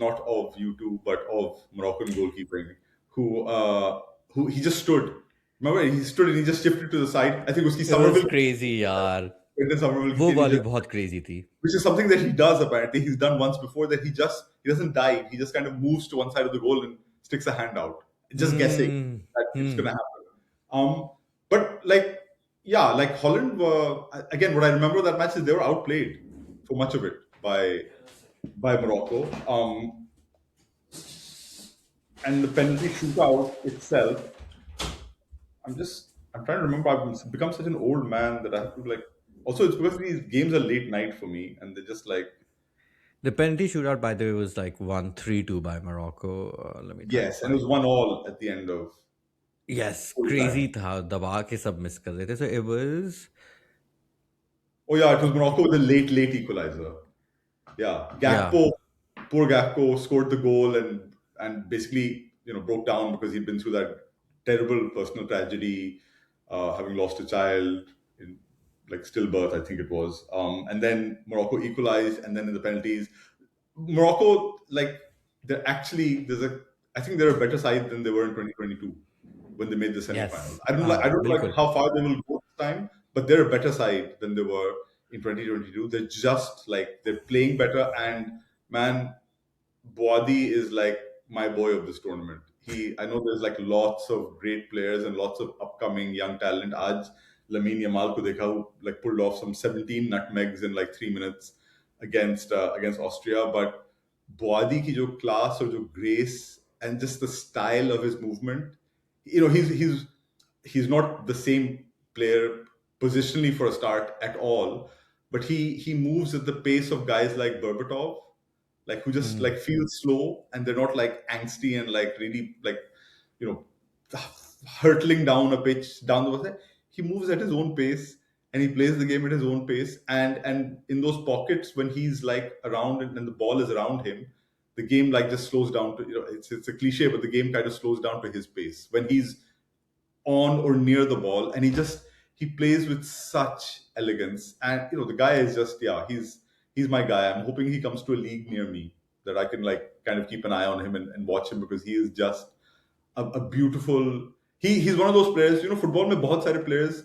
not of U2, but of Moroccan goalkeeping, who he just stood. Remember, he stood and he just shifted to the side. I think uski It was Somerville, crazy यार. Brendan Somerville वो की थी, वाली just, बहुत crazy थी. which is something that he does apparently. He's done once before, that he doesn't dive. He just kind of moves to one side of the goal and sticks a hand out, just guessing that it's Hmm. going to happen. But like, yeah, like Holland were, again, what I remember that match is they were outplayed for much of it by Morocco. And the penalty shootout itself, I'm trying to remember. I've become such an old man that I have to like. Also, it's because these games are late night for me, and they're just like, The penalty shootout, by the way, was like 1-3-2 by Morocco. Let me try and yes, and it was find. 1-1 at the end of Yes, full crazy time. था. दबा के सब miss कर रहे थे. So it was. Oh yeah, it was Morocco with a late equalizer. Yeah, Yeah. Gakpo, poor Gakpo scored the goal and basically broke down because he'd been through that terrible personal tragedy, having lost a child in like stillbirth, I think it was. And then Morocco equalized, and then in the penalties, Morocco, like, I think they're a better side than they were in 2022 when they made the semi-final. Yes. I don't know like बिल्कुल. how far they will go this time, but they're a better side than they were in 2022. They're just like they're playing better, and man, Boadi is like my boy of this tournament. I know there's like lots of great players and lots of upcoming young talent. Aj Lamine Yamal ko dekha, who like pulled off some 17 nutmegs in like 3 minutes against Austria. But Boadi ki jo class or jo grace and just the style of his movement, he's not the same player positionally for a start at all, but he moves at the pace of guys like Berbatov, like who just like feel slow and they're not like angsty and like really like you know hurtling down a pitch down the side. He moves at his own pace and he plays the game at his own pace. And in those pockets when he's like around and the ball is around him, the game like just slows down to it's a cliche, but the game kind of slows down to his pace when he's on or near the ball, and he plays with such elegance. And the guy is just he's my guy. I'm hoping he comes to a league near me that I can like kind of keep an eye on him and watch him, because he is just a beautiful he's one of those players. Football में बहुत सारे players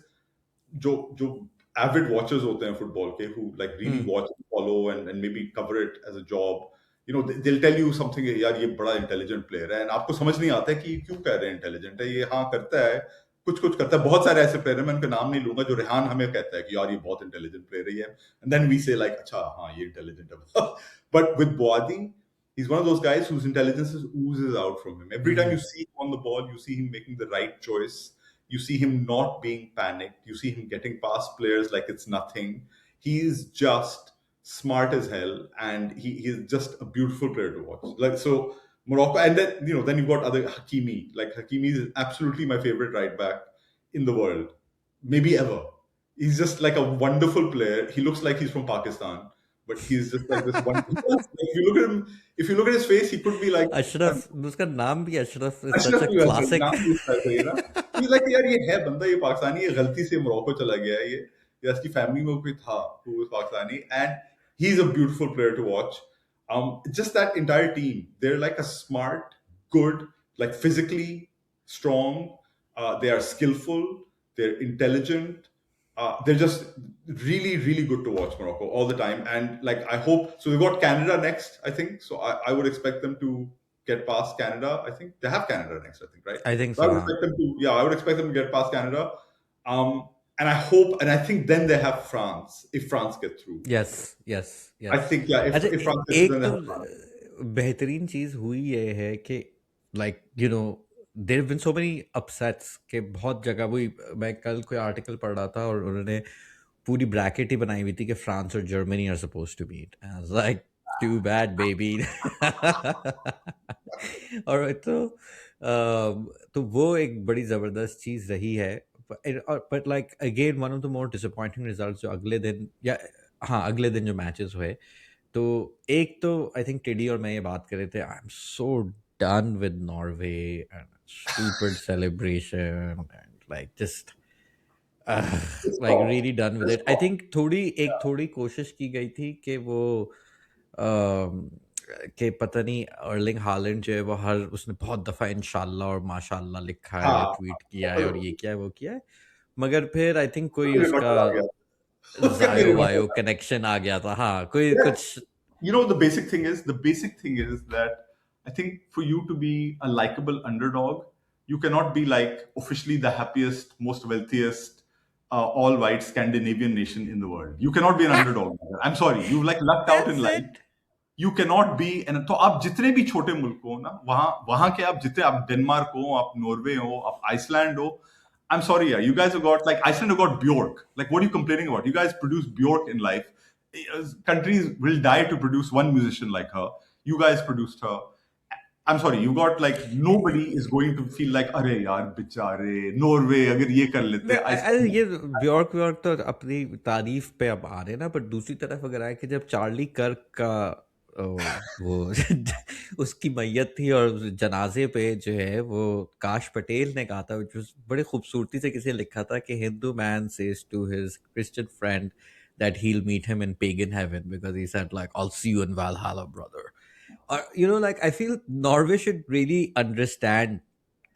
जो avid watchers होते हैं football के, who like really watch and follow and maybe cover it as a job. They'll tell you something, यार ये बड़ा intelligent player है, and आपको समझ नहीं आता है कि क्यों कह रहे हैं intelligent है ये, हाँ करता है कुछ करता है. बहुत सारे ऐसे प्लेयर हैं, मैं उनका नाम नहीं लूंगा, जो रेहान हमें कहता है कि यार ये बहुत इंटेलिजेंट प्लेयर है ये, and then we say like अच्छा हाँ ये इंटेलिजेंट है. But with Boadi, he's one of those guys whose intelligence oozes out from him. Every time you see him on the ball, you see him making the right choice. You see him not being panicked. You see him getting past players like it's nothing. He's just smart as hell, and he's just a beautiful player to watch. Like so, Morocco, and then you've got other Hakimi. Like Hakimi is absolutely my favorite right back in the world, maybe ever. He's just like a wonderful player. He looks like he's from Pakistan, but he's just like this one. If you look at his face, he could be like Ashraf, उसका नाम भी Ashraf is such Ashraf a भी वैसा classic. नाम भी उसका सही है ना. He's like यार ये है बंदा, ये पाकिस्तानी, ये गलती से मोरक्को चला गया है, ये या इसकी फैमिली में कोई था who was Pakistani, and he's a beautiful player to watch. Just that entire team, they're like a smart, good, like physically strong. They are skillful. They're intelligent. They're just really, really good to watch Morocco all the time. And like I hope so. They've got Canada next, I think. So I would expect them to get past Canada. I think they have Canada next, I think, right? I think So I so. would expect them to, I would expect them to get past Canada. And I hope, and I think then they have France, if France get through. Yes, yes, I yes. think, अच्छा, if France gets through, एक then they तो have France. बेहतरीन चीज हुई ये है कि like there have been so many upsets कि बहुत जगह वही, मैं कल कोई आर्टिकल पढ़ रहा था और उन्होंने पूरी ब्रैकेट ही बनाई हुई थी कि फ्रांस और Germany are supposed to meet. I was like too bad baby. और तो वो एक बड़ी जबरदस्त चीज रही है. But like again one of the more disappointing results जो अगले दिन, या हाँ अगले दिन जो मैचेस हुए, तो एक तो आई थिंक टेडी और मैं ये बात कर रहे थे, I am so done with Norway and stupid celebration and like just like really done with it. I think थोड़ी कोशिश की गई थी कि वो कि पता नहीं अर्लिंग हालैंड जो है वो उसने बहुत दफा इंशाल्लाह और माशाल्लाह लिखा है, ट्वीट किया है और ये किया है वो किया है, मगर फिर आई थिंक कोई उसका जायो वायो कनेक्शन आ गया था. हाँ कोई कुछ. The basic thing is that I think for you to be a likable underdog, you cannot be like officially the happiest, most wealthiest, all white Scandinavian nation in the world. You cannot be an underdog. I'm sorry, you've like lucked out in life. You cannot be. And तो आप जितने भी छोटे मुल्क हो ना, वहां के आप जितने, आप डेनमार्क हो, आप नॉर्वे हो, आप आइसलैंड हो, I'm sorry, yeah, you guys have got like Iceland have got Bjork. Like, what are you complaining about? You guys produce Bjork in life. Countries will die to produce one musician like her. You guys produced her. I'm sorry, you got like nobody is going to feel like अरे यार बेचारे Norway अगर ये कर लेते. ये ब्यॉर्क तो अपनी तारीफ पे अब आ रहे हैं ना, पर दूसरी तरफ अगर आए कि जब चार्ली कर्क का वो उसकी मैयत थी और जनाजे पे जो है वो काश पटेल ने कहा था, जो बड़े खूबसूरती से किसी ने लिखा था कि Hindu man says to his Christian friend that he'll meet him in pagan heaven because he said like I'll see you in Valhalla brother. Or like I feel Norway should really understand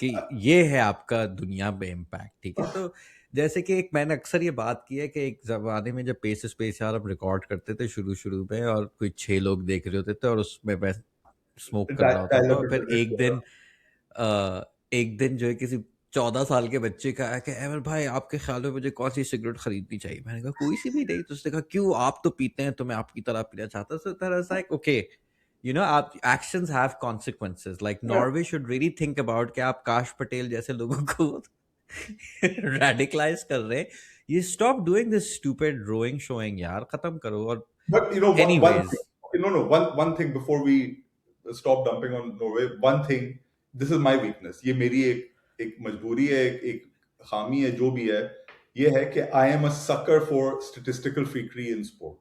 कि ये है आपका दुनिया पे impact. ठीक है, तो जैसे कि एक मैंने अक्सर ये बात की है कि एक ज़माने में जब पेस स्पेस यार हम रिकॉर्ड करते थे शुरू-शुरू में और कोई 6 लोग देख रहे होते थे और उसमें मैं स्मोक कर रहा होता था टाइलर और फिर फिटर एक दिन जो है किसी 14 साल के बच्चे का आया कि अहमद भाई आपके ख्याल में मुझे कौन सी सिगरेट खरीदनी चाहिए? मैंने कहा कोई सी भी नहीं। तो उसने कहा क्यों? आप तो पीते हैं तो मैं आपकी तरह पीना चाहता हूँ। So that was like okay, you know आप actions have consequences like Norway should really think about कि आप काश पटेल जैसे लोगों को रेडिकलाइज कर रहे हैं। ये stop doing this stupid rowing showing यार, खत्म करो। और But you know, one anyways thing. Okay, no, no. One thing before we stop dumping on Norway. One thing. This is my weakness. ये मेरी एक मजबूरी है, एक खामी है, जो भी है, ये है कि I am a sucker for statistical freakery in sport.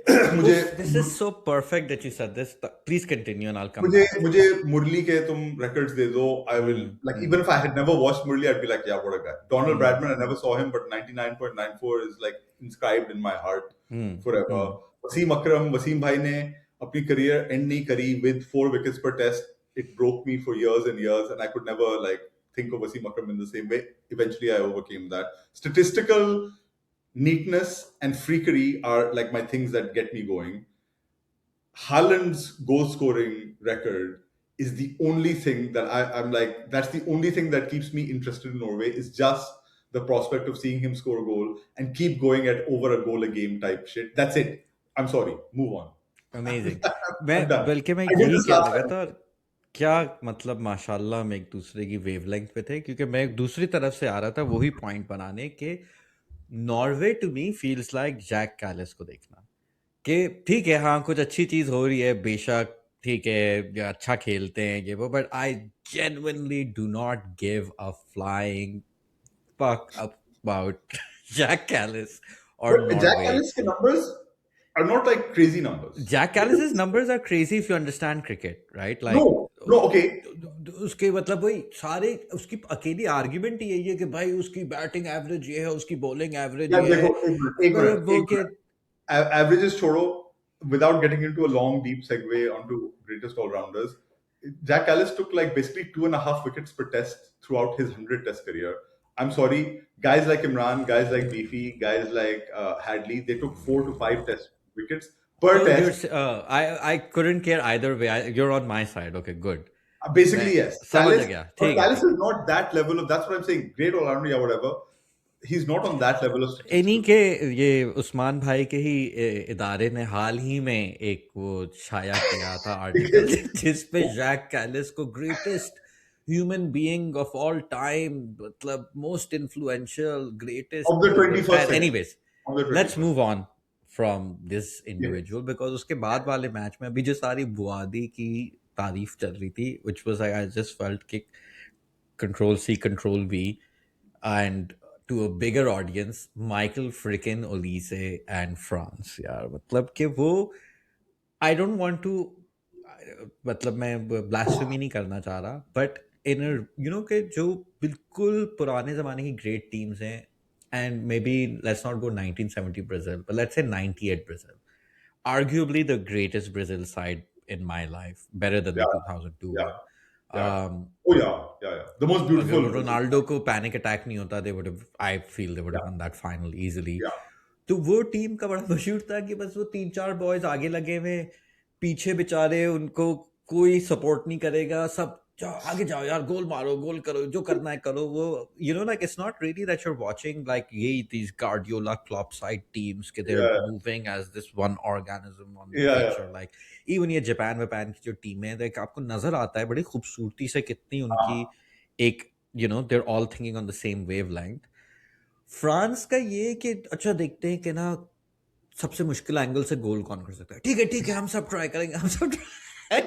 मुझे Oof, this is so perfect that you said this. Please continue and I'll come मुझे back. मुझे मुरली के तुम records दे दो. I will like Hmm. even if I had never watched Murli, I'd be like, yeah, what a guy. Donald Hmm. Bradman, I never saw him, but 99.94 is like inscribed in my heart Hmm. forever. Hmm. Wasim अकरम, वसीम भाई ने अपनी career end नहीं करी with 4 wickets per test. It broke me for years and years, and I could never like think of Wasim Akram in the same way. Eventually, I overcame that. Statistical neatness and freakery are like my things that get me going. Haaland's goal scoring record is the only thing that I'm like, that's the only thing that keeps me interested in Norway, is just the prospect of seeing him score a goal and keep going at over a goal a game type shit. That's it. I'm sorry. Move on. Amazing. I'm मैं done. बल्कि मैं I did यही this कहने last लगा time. था। और क्या मतलब माशाल्लाह हम एक दूसरे की वेवलेंथ पे थे, क्योंकि मैं एक दूसरी तरफ से आ रहा था वही पॉइंट बनाने के। Norway to me feels like Jack Kallis को देखना कि ठीक है हाँ कुछ अच्छी चीज हो रही है बेशक, ठीक है या अच्छा खेलते हैं ये वो, but I genuinely do not give a flying fuck about Jack Callis or But Jack Norway. Ellis' numbers are not like crazy numbers. Jack Callis's numbers are crazy if you understand cricket, right? Like No, no, okay. उसके मतलब वही सारे उसकी अकेली argument ही यही है कि भाई उसकी बैटिंग एवरेज ये है, उसकी बॉलिंग एवरेज यार ये है, देखो, एक मतलब मिनट, वो एक कि मिनट. Averages छोड़ो, without getting into a long, deep segue onto greatest all-rounders, Jack Ellis took like basically 2.5 wickets per test throughout his 100 test career. I'm sorry, guys like Imran, guys like Beefy, guys like Hadley, they took 4 to 5 test wickets per oh you're test. I couldn't care either way. You're on my side. Okay, good. मैं Basically, yes. समझ Callis, गया, but ठीक है Callis ठीक is है। not that level of, that's what I'm saying, great all-rounder or whatever. He's not on that level of इन्हीं statistical. के ये उस्मान भाई के ही इदारे ने हाल ही में एक वो शाया किया था आर्टिकल जिस पे जैक कैलिस को greatest human being of all time, मतलब most influential greatest Of the player, 21st and century. Anyways Of the let's 21st. Move on from this Yes. Individual because उसके बाद वाले मैच में अभी जो सारी बुआदी की तारीफ चल रही थी which was I just felt कि control C control V and to a bigger audience Michael freaking Olise and France यार, मतलब कि वो I don't want to मतलब मैं ब्लास्फेमी नहीं करना चाह रहा, बट इन यू नो कि जो बिल्कुल पुराने ज़माने की ग्रेट टीम्स हैं, and may be let's not go 1970 Brazil but let's say 98 Brazil, arguably the greatest Brazil side in my life, better than the Yeah. 2002 Yeah. one. Yeah. Um, Oh yeah. Yeah. Yeah. The most beautiful. अगर Ronaldo को panic attack नहीं होता they would I feel they would Yeah. Have one that final easily. Yeah. तो वो team का बड़ा मशहूर था कि बस वो 3-4 बॉयज आगे लगे हुए, पीछे बेचारे उनको कोई सपोर्ट नहीं करेगा, सब जाओ आगे जाओ यार, गोल मारो, गोल करो, जो करना है करो। वो you know like it's not really that you are watching like ये these Guardiola Klopp side teams कि they're Yeah. moving as this one organism on the Yeah. pitch, Yeah. or like even ये Japan की जो टीमें हैं like आपको नजर आता है बड़ी खूबसूरती से कितनी उनकी एक you know they're all thinking on the same wavelength। France का ये कि अच्छा देखते हैं कि ना सबसे मुश्किल एंगल से गोल कौन कर सकता है, ठीक है हम सब ट्राई करेंगे, हम सब ट्राई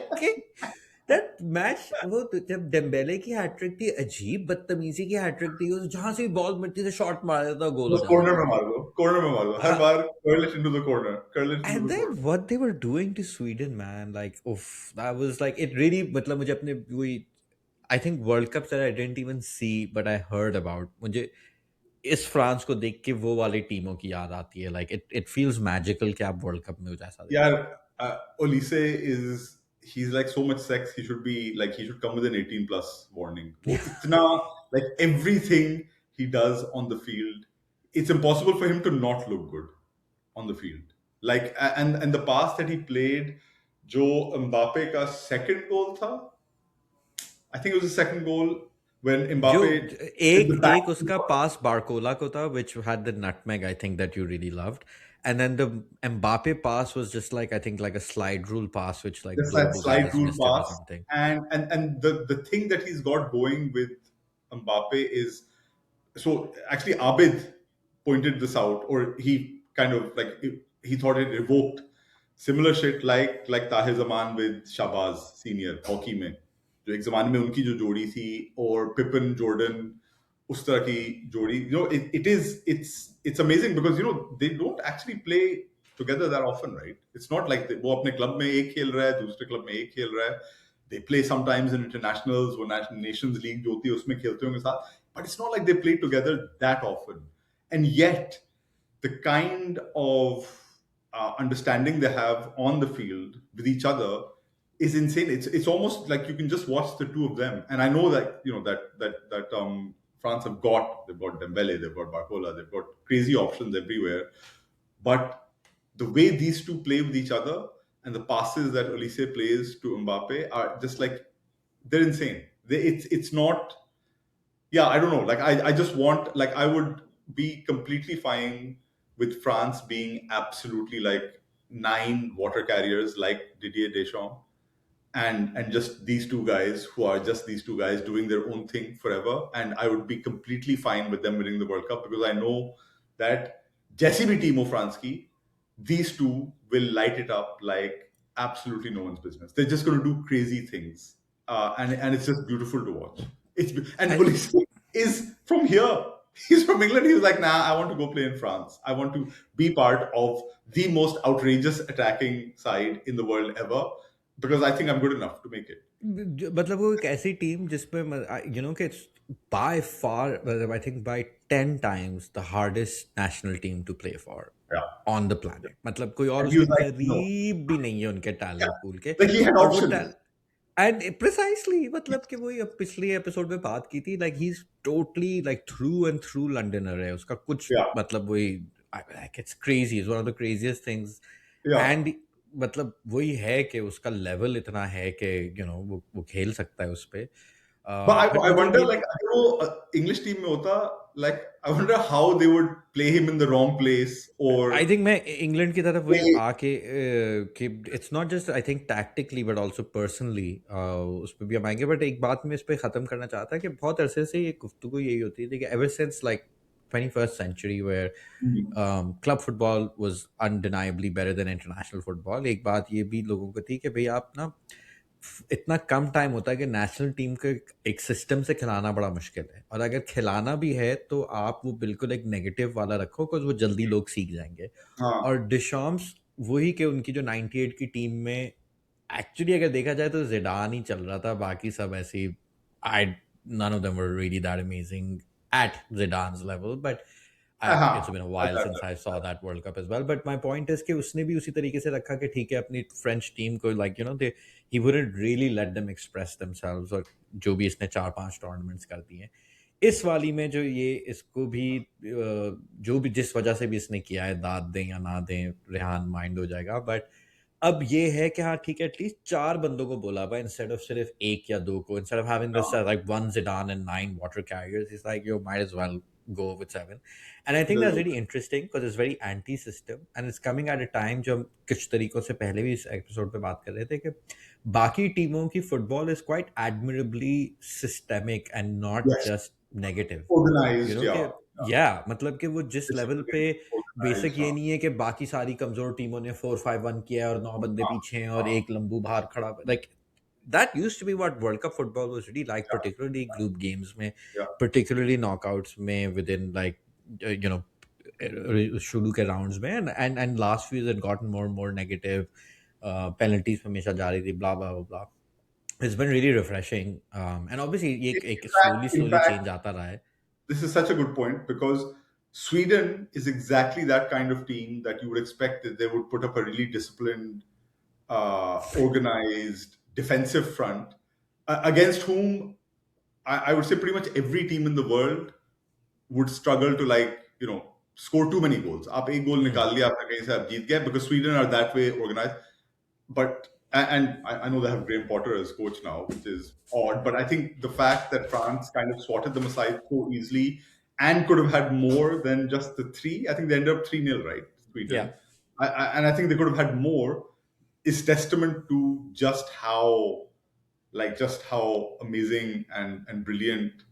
दैट मैच। वो तो जब डेम्बेले की हैट्रिक थी, अजीब बदतमीजी की हैट्रिक थी, उस जहां से भी बॉल मिट्टी से शॉट मार देता गोल हो बस जाता कॉर्नर था। में मार दो, कॉर्नर में मार दो, हर बार curl it into the corner, curl it into And the then corner. what they were doing to Sweden, man, like, oof, that was like, it really, मतलब मुझे अपने वही, I think World Cup that I didn't even see, but I heard about, मुझे इस France को देख के वो वाली टीमों की याद आती है, like it feels magical कि आप वर्ल्ड कप में कुछ ऐसा देख। यार, Olise is, he's like so much sex, he should be like, he should come with an 18 plus warning. वो इतना like everything he does on the field, it's impossible for him to not look good on the field. Like and the pass that he played, जो Mbappe का second goal था, I think it was the second goal when जो Mbappe in the एक back. एक उसका पास Barcola को था which had the nutmeg I think that you really loved, and then the Mbappe pass was just like I think like a slide rule pass which like Just that Dolberg slide just rule missed it or pass, something. and the thing that he's got going with Mbappe is, so actually Abid pointed this out, or he kind of like he thought it evoked similar shit like Tahir Zaman with Shabazz Senior hockey में, जो एक जमाने में उनकी जो जोड़ी थी, और Pippen Jordan, उस तरह की जोड़ी, it's amazing because they don't actually play together that often, right? It's not like वो अपने क्लब में एक खेल रहा है, दूसरे क्लब में एक खेल रहा है. They play sometimes in internationals, वो Nations League जो होती है उसमें खेलते होंगे साथ, but it's not like they play together that often. And yet, the kind of understanding they have on the field with each other is insane. It's almost like you can just watch the two of them. And I know that France they've got Dembele, they've got Barcola, they've got crazy options everywhere. But the way these two play with each other and the passes that Olise plays to Mbappe are just like, they're insane. It's not. Yeah, I don't know. Like I just want, like, I would be completely fine with France being absolutely like 9 water carriers like Didier Deschamps, and just these two guys who are just these two guys doing their own thing forever. And I would be completely fine with them winning the World Cup because I know that Jesse B. Timo Fransky, these two will light it up like absolutely no one's business. They're just going to do crazy things, and it's just beautiful to watch. And And Olise is from here. He's from England. He was like, nah, I want to go play in France. I want to be part of the most outrageous attacking side in the world ever because I think I'm good enough to make it. मतलब वो एक ऐसी team जिसमें you know कि it's by far मतलब I think by 10 times the hardest national team to play for Yeah. on the planet. मतलब कोई और And he उसके was like, no. करीब भी नहीं है उनके Yeah. टैलेंट पूल के. Like he had और वो options. एंड प्रिसाइसली मतलब कि वही अब पिछले एपिसोड में बात की थी like he is totally like through and through Londoner है उसका कुछ Yeah. मतलब वही like it's crazy is one of the craziest things Yeah. And मतलब वही है कि उसका लेवल इतना है कि वो खेल सकता है उस पे But बट I मतलब wonder, ये like, अगर वो English team में होता, like, I wonder how they would play him in the wrong place I or think मैं इंग्लैंड की तरफ वही play. आके कि it's not just I think tactically but also personally उस पर भी हम आएंगे बट एक बात मैं इस पर ख़त्म करना चाहता कि बहुत अरसे से ये गुफ्तगू यही होती थी कि ever since like 21st century where club football was undeniably better than international football. एक बात ये भी लोगों को थी कि भाई आप ना इतना कम टाइम होता है कि नेशनल टीम को एक सिस्टम से खिलाना बड़ा मुश्किल है और अगर खिलाना भी है तो आप वो बिल्कुल एक नेगेटिव वाला रखो बिकॉज वो जल्दी लोग सीख जाएंगे हाँ. और डिशॉम्स वही कि उनकी जो 98 की टीम में एक्चुअली अगर देखा जाए तो जिडान ही चल रहा था बाकी सब ऐसे ही आई none of them were really that amazing at Zidane's level but it's been a while since I saw that World Cup as well. But my point is कि उसने भी उसी तरीके से रखा कि ठीक है अपनी French team को like he wouldn't really let them express themselves और जो भी इसने 4-5 tournaments कर दिए इस वाली में जो ये इसको भी जो भी जिस वजह से भी इसने किया है दाद दें या ना दें रेहान माइंड हो जाएगा बट अब ये है कि हाँ ठीक है एटलीस्ट 4 बंदों को बोला हुआ इंस्टेड ऑफ सिर्फ एक या दो को instead of having this like one Zidane and 9 water carriers it's like you might as well go with 7 and I think that's really interesting because it's very anti-system and it's coming at a time जो हम कुछ तरीकों से पहले भी इस episode पे बात कर रहे थे कि बाकी टीमों की football is quite admirably systemic and not Yes. just negative Organized, yeah. yeah मतलब कि वो जिस लेवल पे Organized, बेसिक ये हाँ. नहीं है कि बाकी सारी कमजोर टीमों ने 4-5-1 किया और 9 बंदे पीछे हैं और एक लंबू बाहर खड़ा like that used to be what World Cup football was really like particularly group games में particularly knockouts में within like शुरू के rounds में and last few years had gotten more and more negative penalties पे हमेशा जा रही थी blah blah blah blah it's been really refreshing and obviously ये एक slowly fact, change आता रहा है this is such a good point because Sweden is exactly that kind of team that you would expect that they would put up a really disciplined, organized defensive front against whom I would say pretty much every team in the world would struggle to like score too many goals. आप एक गोल हम्म, निकाल लिया आपने कहीं से आप जीत गए because Sweden are that way organized. But and I know they have Graham Potter as coach now, which is odd. But I think the fact that France kind of swatted them aside so easily and could have had more than just the three. I think they ended up 3-0, right? yeah, Sweden. And I think they could have had more is testament to just how amazing and brilliant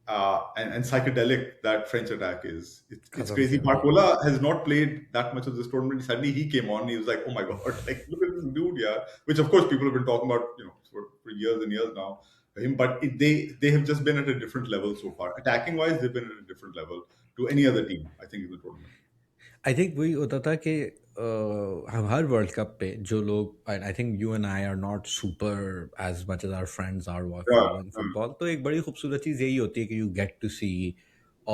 and psychedelic that French attack is. It's कसम crazy. से भाई. Barcola has not played that much of this tournament. Suddenly he came on. He was like, "Oh my god! Like look at this dude, yeah." Which of course people have been talking about, for years and years now. Him, but they have just been at a different level so far. Attacking wise, they've been at a different level to any other team. I think in the tournament. I think वही होता था कि हम हर world cup पे जो लोग I think you and I are not super as much as our friends are Yeah, following football तो एक बड़ी खूबसूरत चीज़ यही होती है कि you get to see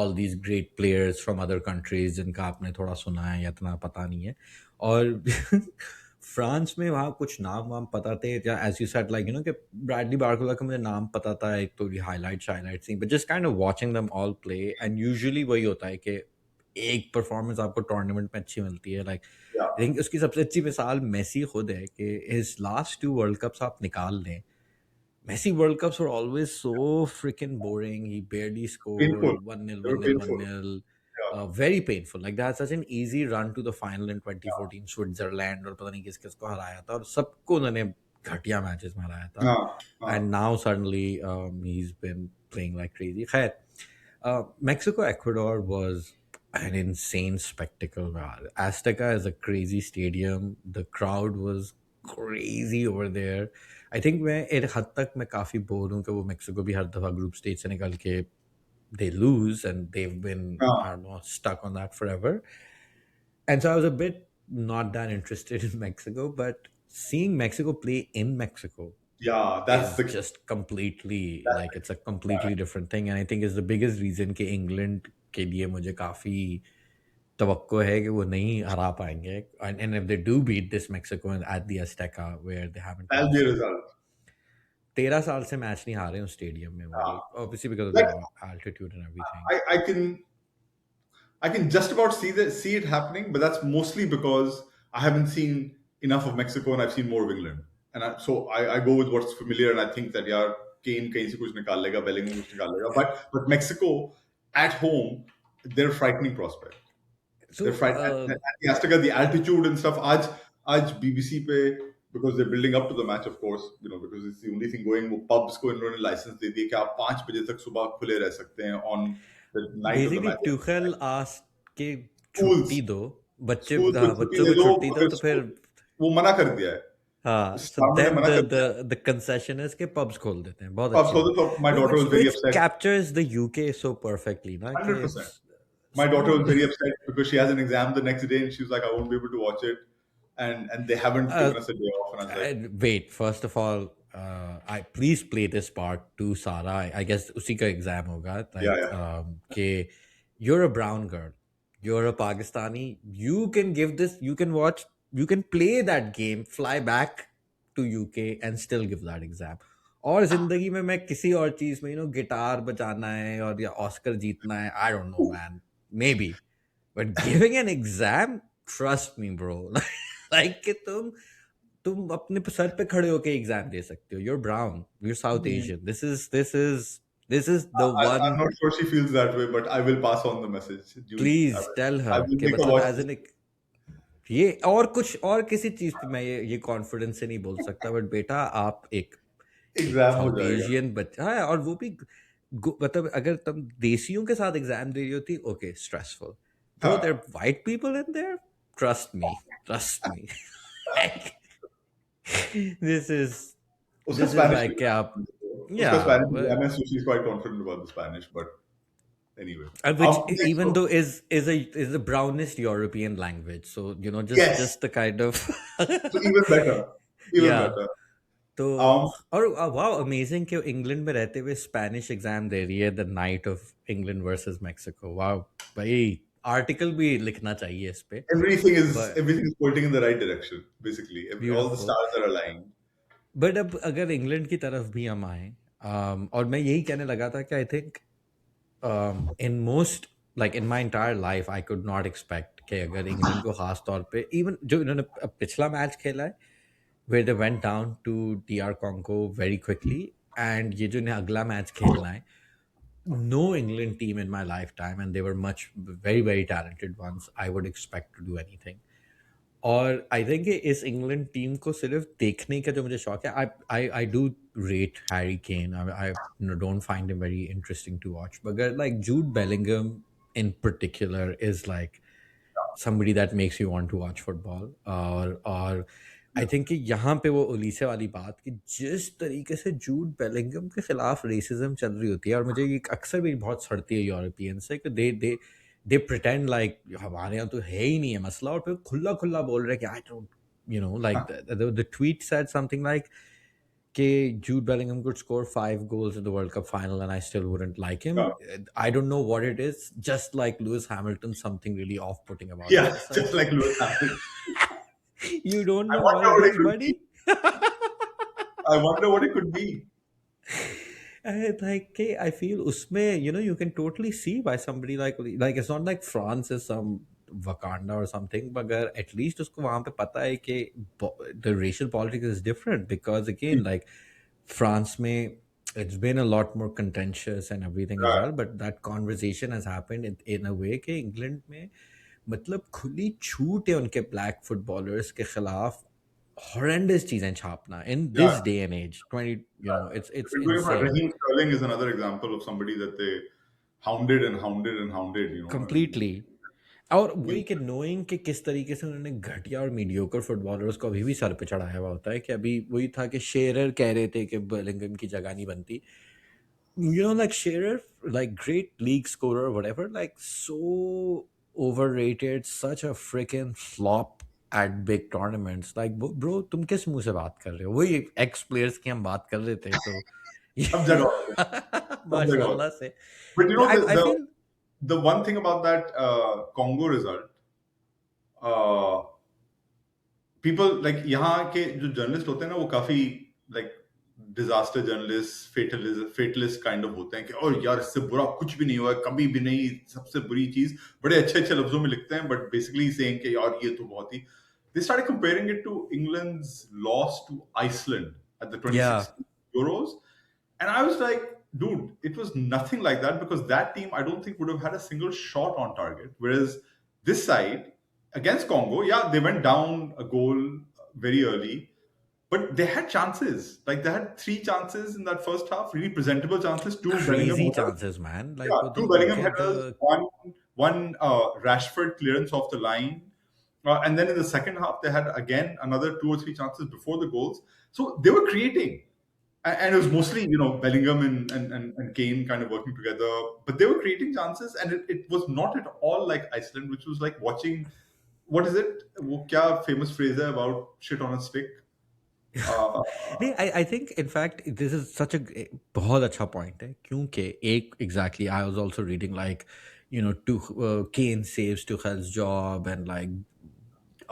all these great players from other countries जिनका आपने थोड़ा सुना है या इतना पता नहीं है और फ्रांस में वहाँ कुछ नाम वाम पता थे या एज यू सेड लाइक कि ब्रैडली बारकोला का मुझे नाम पता था एक तो हाईलाइट्स थी but just kind of watching them all play and usually वही होता है कि एक परफॉर्मेंस आपको टूर्नामेंट में अच्छी मिलती है लाइक yeah, आई थिंक उसकी सबसे अच्छी मिसाल मेसी खुद है कि हिज लास्ट 2 वर्ल्ड कप्स आप निकाल लें Messi world cups were always so freaking boring he barely painful. scored 1-0 They were 1-0 painful. 1-0 Yeah, very painful like that's such an easy run to the final in 2014 Switzerland और पता नहीं किस किस को हराया था और सबको उन्होंने घटिया मैचेस में हराया था yeah, and now suddenly he's been playing like crazy खैर Mexico Ecuador was an insane spectacle यार Azteca is a crazy stadium the crowd was crazy over there I think मैं एक हद तक मैं काफ़ी बोर हूँ कि वो मेक्सिको भी हर दफ़ा ग्रुप स्टेज से निकल के they lose and they've been yeah. I don't know stuck on that forever and so I was a bit not that interested in Mexico but seeing Mexico play in Mexico Yeah, that's is the just completely that's like it's a completely different thing and I think is the biggest reason कि England के लिए मुझे काफ़ी तवक्को है कि वो नहीं हरा पाएंगे and if they do beat this Mexico at the Azteca where they haven't that'll be a lost in result. 13 साल से मैच नहीं हारे उस स्टेडियम में वो Yeah. लोग obviously because of Like the altitude and everything I can just about see it happening, but that's mostly because I haven't seen enough of Mexico and I've seen more of England. And so I go with what's familiar and I think that yeah, Kane कहीं से कुछ निकाल लेगा, Bellingham कुछ निकाल लेगा. But Mexico at home, they're a frightening prospect. so They're frightening. At the Azteca, the altitude and stuff. आज BBC पे because they're building up to the match, of course, because it's the only thing going. वो pubs को इन्होंने license दे दिया कि आप 5 बजे तक सुबह खुले रह सकते हैं on the night of the basically match. Tuchel asked कि Schools, छुट्टी दो बच्चे schools को छुट्टी बच्चों दे को दो छुट्टी दो मगर तो फिर वो मना कर दिया है. हाँ so Starbucks ने then मना कर the दिया है. the concession is कि pubs खोल देते हैं बहुत Pubs अच्छी खोल बात दो तो my No, daughter was very which upset. captures the UK so perfectly ना कि 100%. My daughter was very upset because she has an exam the next day and she was like, I won't be able to watch it. And they haven't given us a day off. And I was like, wait first of all I please play this part to Sara I guess उसी का exam होगा like yeah. कि you're a brown girl you're a Pakistani you can give this you can watch you can play that game fly back to UK and still give that exam और जिंदगी में मैं किसी और चीज में गिटार बजाना है और या ऑस्कर जीतना है I don't know man maybe but giving an exam trust me bro like कि तुम अपने सर पे खड़े होके एग्जाम दे सकते हो you're brown you're South Asian this is the one I'm not sure she feels that way, but I will pass on the message. please tell I her will कि make her मतलब watch as this. in ये और कुछ और किसी चीज पे मैं ये कॉन्फिडेंस से नहीं बोल सकता बट बेटा आप एक Exam हो साउथ जाएगा. एशियन बच्चा है और वो भी मतलब अगर तुम देसियों के साथ एग्जाम दे रही होती ओके स्ट्रेसफुल तो there white people in there trust me this is उसका this is Spanish like भी कि आप उसका yeah Spanish exam है, so she's quite confident about the Spanish, but anyway. which Okay, even so- though is the brownest European language so Yes. just the kind of So even better. Even Yeah. better. तो Um, और wow amazing कि England में रहते हुए Spanish exam दे रही है the night of England versus Mexico wow भाई आर्टिकल भी लिखना चाहिए इस पे everything is But- everything is pointing in the right direction, basically. All the Beautiful. stars are aligned. But अब अगर इंग्लैंड की तरफ भी हम आए और मैं यही कहने लगा था कि I think in most, like in my entire life I could not expect कि अगर इंग्लैंड को खास तौर पे इवन जो इन्होंने पिछला मैच खेला है where they went down to DR Congo very quickly, and ये जो इन्हें अगला मैच खेलना है, no England team in my lifetime, and they were much very very talented ones, I would expect to do anything. और I think इस England team को सिर्फ देखने का जो मुझे शौक है, I do rate Harry Kane, I don't find him very interesting to watch, मगर like Jude Bellingham in particular is like somebody that makes you want to watch football. और आई थिंक कि यहाँ पे वो ओलीसे वाली बात कि जिस तरीके से जूड बेलिंगम के खिलाफ रेसिज्म चल रही होती है, और मुझे ये अक्सर भी बहुत सड़ती है यूरोपियन से कि दे प्रिटेंड लाइक हमारे यहाँ तो है ही नहीं है मसला, और फिर खुला खुला बोल रहे हैं कि I don't like the tweet said something like कि Jude Bellingham could score 5 goals in the World Cup final and I still wouldn't like him. Yeah, I don't know what it is. Just like Lewis Hamilton, something really off-putting about yeah, it. It's just like like Lewis Hamilton. you don't I know wonder what what it it is, could be. buddy. I wonder what it could be. Like okay, I feel usme you can totally see why somebody like it's not like France is some Wakanda or something, but at least उसको वहाँ पे पता है कि the racial politics is different, because again like France में it's been a lot more contentious and everything as Yeah, well, but that conversation has happened in a way कि England में मतलब खुली छूट है उनके black footballers के खिलाफ horrendous चीजें छापना in yeah. this day and age 20 it's If you're talking about insane Raheem Sterling is another example of somebody that they hounded and hounded and hounded. completely. और वही कि नोइंग कि किस तरीके से उन्होंने घटिया और मीडियोकर फुटबॉलर्स को अभी भी सर पे चढ़ाया हुआ होता है, कि अभी वही था कि शेरर कह रहे थे कि बेलिंगम की जगह नहीं बनती, like Shearer, like great league scorer, whatever, like so overrated, such a freaking flop at big tournaments. Like, bro, तुम किस मुंह से बात कर रहे हो? वही ex players की हम बात कर रहे थे, तो Some jagah hote hain. Some jagah hote माशाल्लाह hain. से. But I feel the one thing about that Congo result, uh, people like यहाँ के जो जर्नलिस्ट होते हैं ना वो काफी like disaster journalist fatalist kind of होते हैं कि और यार इससे बुरा कुछ भी नहीं हुआ कभी भी नहीं, सबसे बुरी चीज बड़े अच्छे अच्छे लफ्जों में लिखते हैं, बट बेसिकली सेइंग कि यार ये तो बहुत ही they started comparing it to England's loss to Iceland at the yeah, 2016 Euros. And I was like, dude, it was nothing like that, because that team, I don't think, would have had a single shot on target. Whereas this side, against Congo, yeah, they went down a goal very early, but they had chances. Like, they had 3 chances in that first half, really presentable chances. 2 Bellingham crazy headers. chances, man. Like, Yeah, वो 2 Bellingham get headers, the one Rashford clearance off the line. And then in the second half, they had again another 2 or 3 chances before the goals. So they were creating. And it was mostly, Bellingham and Kane kind of working together. But they were creating chances, and it was not at all like Iceland, which was like watching, what is it? वो क्या famous phrase है about shit on a stick? नहीं, I think in fact this is such a बहुत अच्छा point है, क्योंकि एक exactly I was also reading like Kane saves Tuchel's job and like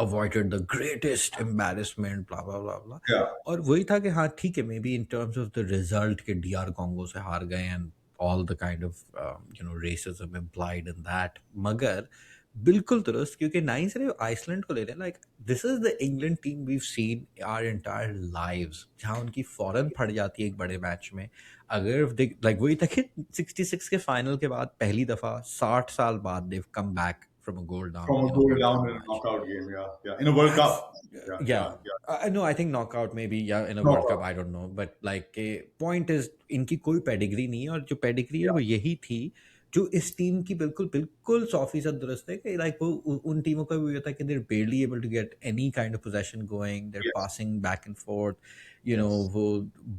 avoided the greatest embarrassment blah blah blah blah, Yeah. और वही था कि हाँ ठीक है, maybe in terms of the result के DR Congo से हार गए and all the kind of racism implied in that, मगर बिल्कुल दुरुस्त, क्योंकि ना ही सिर्फ आइसलैंड को ले रहे हैं, like this is the England team we seen our entire lives, जहाँ उनकी फौरन फट जाती है एक बड़े मैच में, अगर लाइक वही तक 66 के फाइनल के बाद पहली दफा 60 साल बाद they've come back from a goal down From a in a goal World Cup down in a match. knockout game, yeah. In a World That's Cup. Yeah, yeah. yeah, yeah. No, I think knockout maybe, yeah, in a World Cup, Knockout. I don't know, but like point is इनकी कोई pedigree नहीं है, और जो pedigree है वो यही थी जो इस टीम की बिल्कुल बिल्कुल 100% दुरुस्त है, कि लाइक वो उन टीमों का भी होता है कि they're barely able to get any kind of possession going, they're Yes, passing back and forth, yes. वो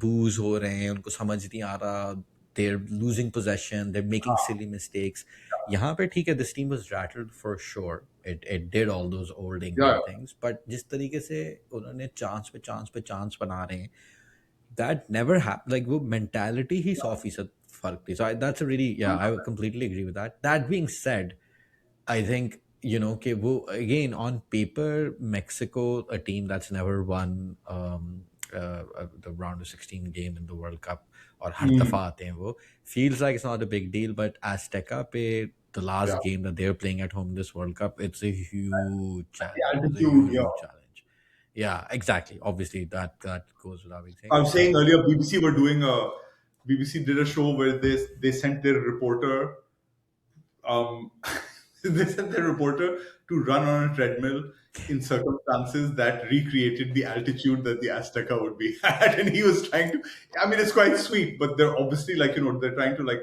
booze हो रहे हैं, उनको समझ नहीं आ रहा, they're losing possession, they're making silly mistakes. यहाँ पे ठीक है, this team was rattled for sure, it did all those old England Yeah. things, but जिस तरीके से उन्होंने चांस पे चांस बना रहे हैं, that never happened. Like वो mentality ही 100% फर्क थी. So that's a really, yeah, I would completely agree with that. That being said, I think कि वो again on paper Mexico, a team that's never won the round of 16 game in the World Cup और हर दफा आते हैं वो, feels like it's not a big deal, but Azteca पे the last Yeah, game that they're playing at home this World Cup, it's a huge the challenge. It's a altitude. huge, Yeah, huge challenge. Yeah, exactly. Obviously, that goes without I saying. was saying earlier, BBC did a show where they sent their reporter um, they sent their reporter to run on a treadmill in circumstances that recreated the altitude that the Azteca would be at. And he was trying to, I mean, it's quite sweet, but they're obviously like, they're trying to like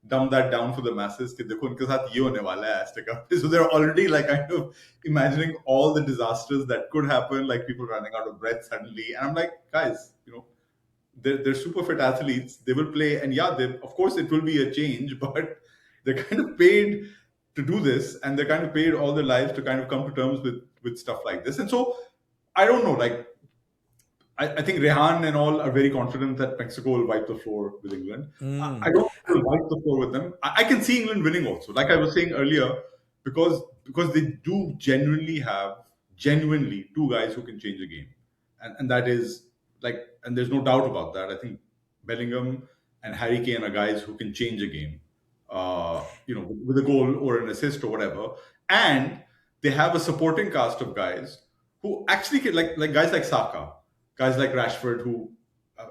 dumb that down for the masses. कि देखो उनके साथ ये होने वाला है Azteca. So they're already like kind of imagining all the disasters that could happen, like people running out of breath suddenly. And I'm like, guys, they're super fit athletes. They will play, and yeah, of course it will be a change, but they're kind of paid to do this, and they're kind of paid all their lives to kind of come to terms with stuff like this. And so I don't know, like I think Rehan and all are very confident that Mexico will wipe the floor with England. I don't think they'll wipe the floor with them. I can see England winning also, like I was saying earlier, because they do genuinely two guys who can change a game, and that is like, and there's no doubt about that. I think Bellingham and Harry Kane are guys who can change a game, with a goal or an assist or whatever, and they have a supporting cast of guys who actually can, like guys like Saka, guys like Rashford, who,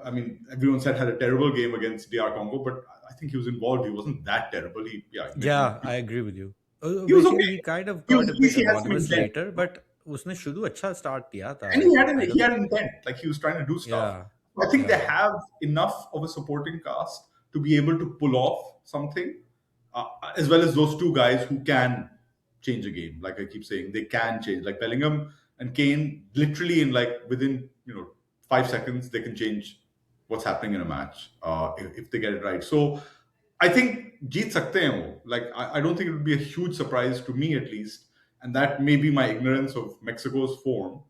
I mean, everyone said had a terrible game against DR Congo, but I think he was involved. He wasn't that terrible. Yeah, I agree with you. He was Basically, okay. he kind of He got was, a at least bit he had some anonymous intent, later, but उसने शुरू अच्छा start किया था. and he had intent. Like he was trying to do stuff. Yeah, I think they yeah. have enough of a supporting cast to be able to pull off something, as well as those two guys who can change a game. Like I keep saying, they can change. Like Bellingham and Kane, literally in like within 5 seconds, they can change what's happening in a match if they get it right. So I think jeet sakte hain wo. Like I don't think it would be a huge surprise to me at least, and that may be my ignorance of Mexico's form.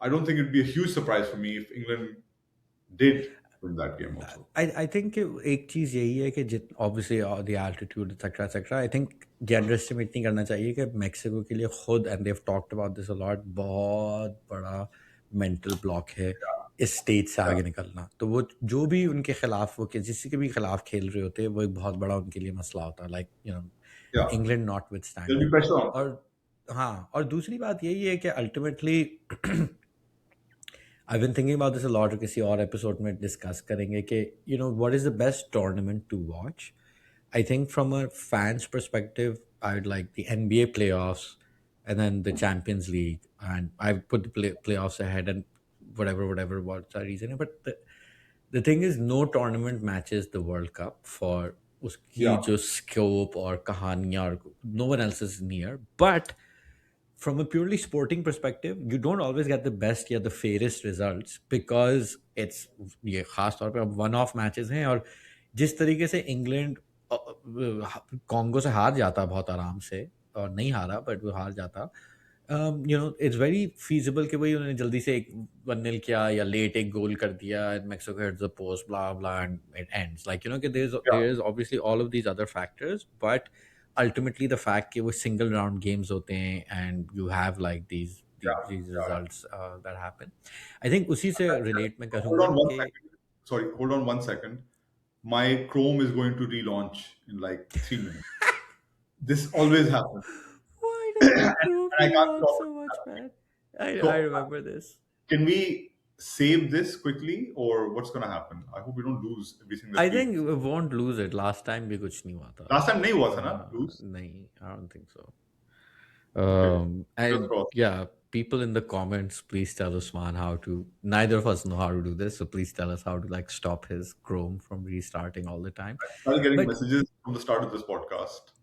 I don't think it would be a huge surprise for me if England did win that game also. I think एक चीज़ यही है कि obviously the altitude etc. I think ये underestimate नहीं करना चाहिए कि Mexico के लिए खुद, and they've talked about this a lot, बहुत बड़ा mental block है इस स्टेज से आगे निकलना. तो वो जो भी उनके खिलाफ वो जिसी के भी खिलाफ खेल रहे होते हैं वो एक बहुत बड़ा उनके लिए मसला होता है, like England There'll be notwithstanding. pressure on. और हाँ, और दूसरी बात यही है कि ultimately I've been thinking about this a lot. किसी और एपिसोड में डिस्कस करेंगे कि what is the best tournament to watch. I think from a fan's perspective, I'd like the NBA playoffs and then the Champions League, and I put the playoffs ahead and whatever what's the reason. But the thing is, no tournament matches the World Cup for उसकी जो scope और कहानियाँ और no one else is near. But from a purely sporting perspective, you don't always get the best या the fairest results because it's ये खास तौर पे अब वन ऑफ मैचेस हैं, और जिस तरीके से इंग्लैंड कॉन्गो से हार जाता बहुत आराम से, और नहीं हारा बट वो हार जाता, इट्स वेरी फीजिबल कि भाई उन्होंने जल्दी से एक 1-0 किया या लेट एक गोल कर दिया and Mexico hits the post blah blah and it ends like कि there is obviously all of these other factors, but ultimately the fact कि वो single round games होते हैं and you have like these results that happen. I think उसी से relate मैं करूँगा कि hold on 1 second. My Chrome is going to relaunch in like 3 minutes. This always happens. Why does my Chrome And I can't relaunch stop so much, man? So, I remember this. Can we save this quickly, or what's going to happen? I hope we don't lose everything. I think we won't lose it. Last time भी कुछ नहीं हुआ था. Last time नहीं हुआ था ना lose? नहीं, I don't think so. Okay. And yeah, people in the comments, please tell Usman how to. Neither of us know how to do this, so please tell us how to like stop his Chrome from restarting all the time. I started getting messages from the start of this podcast.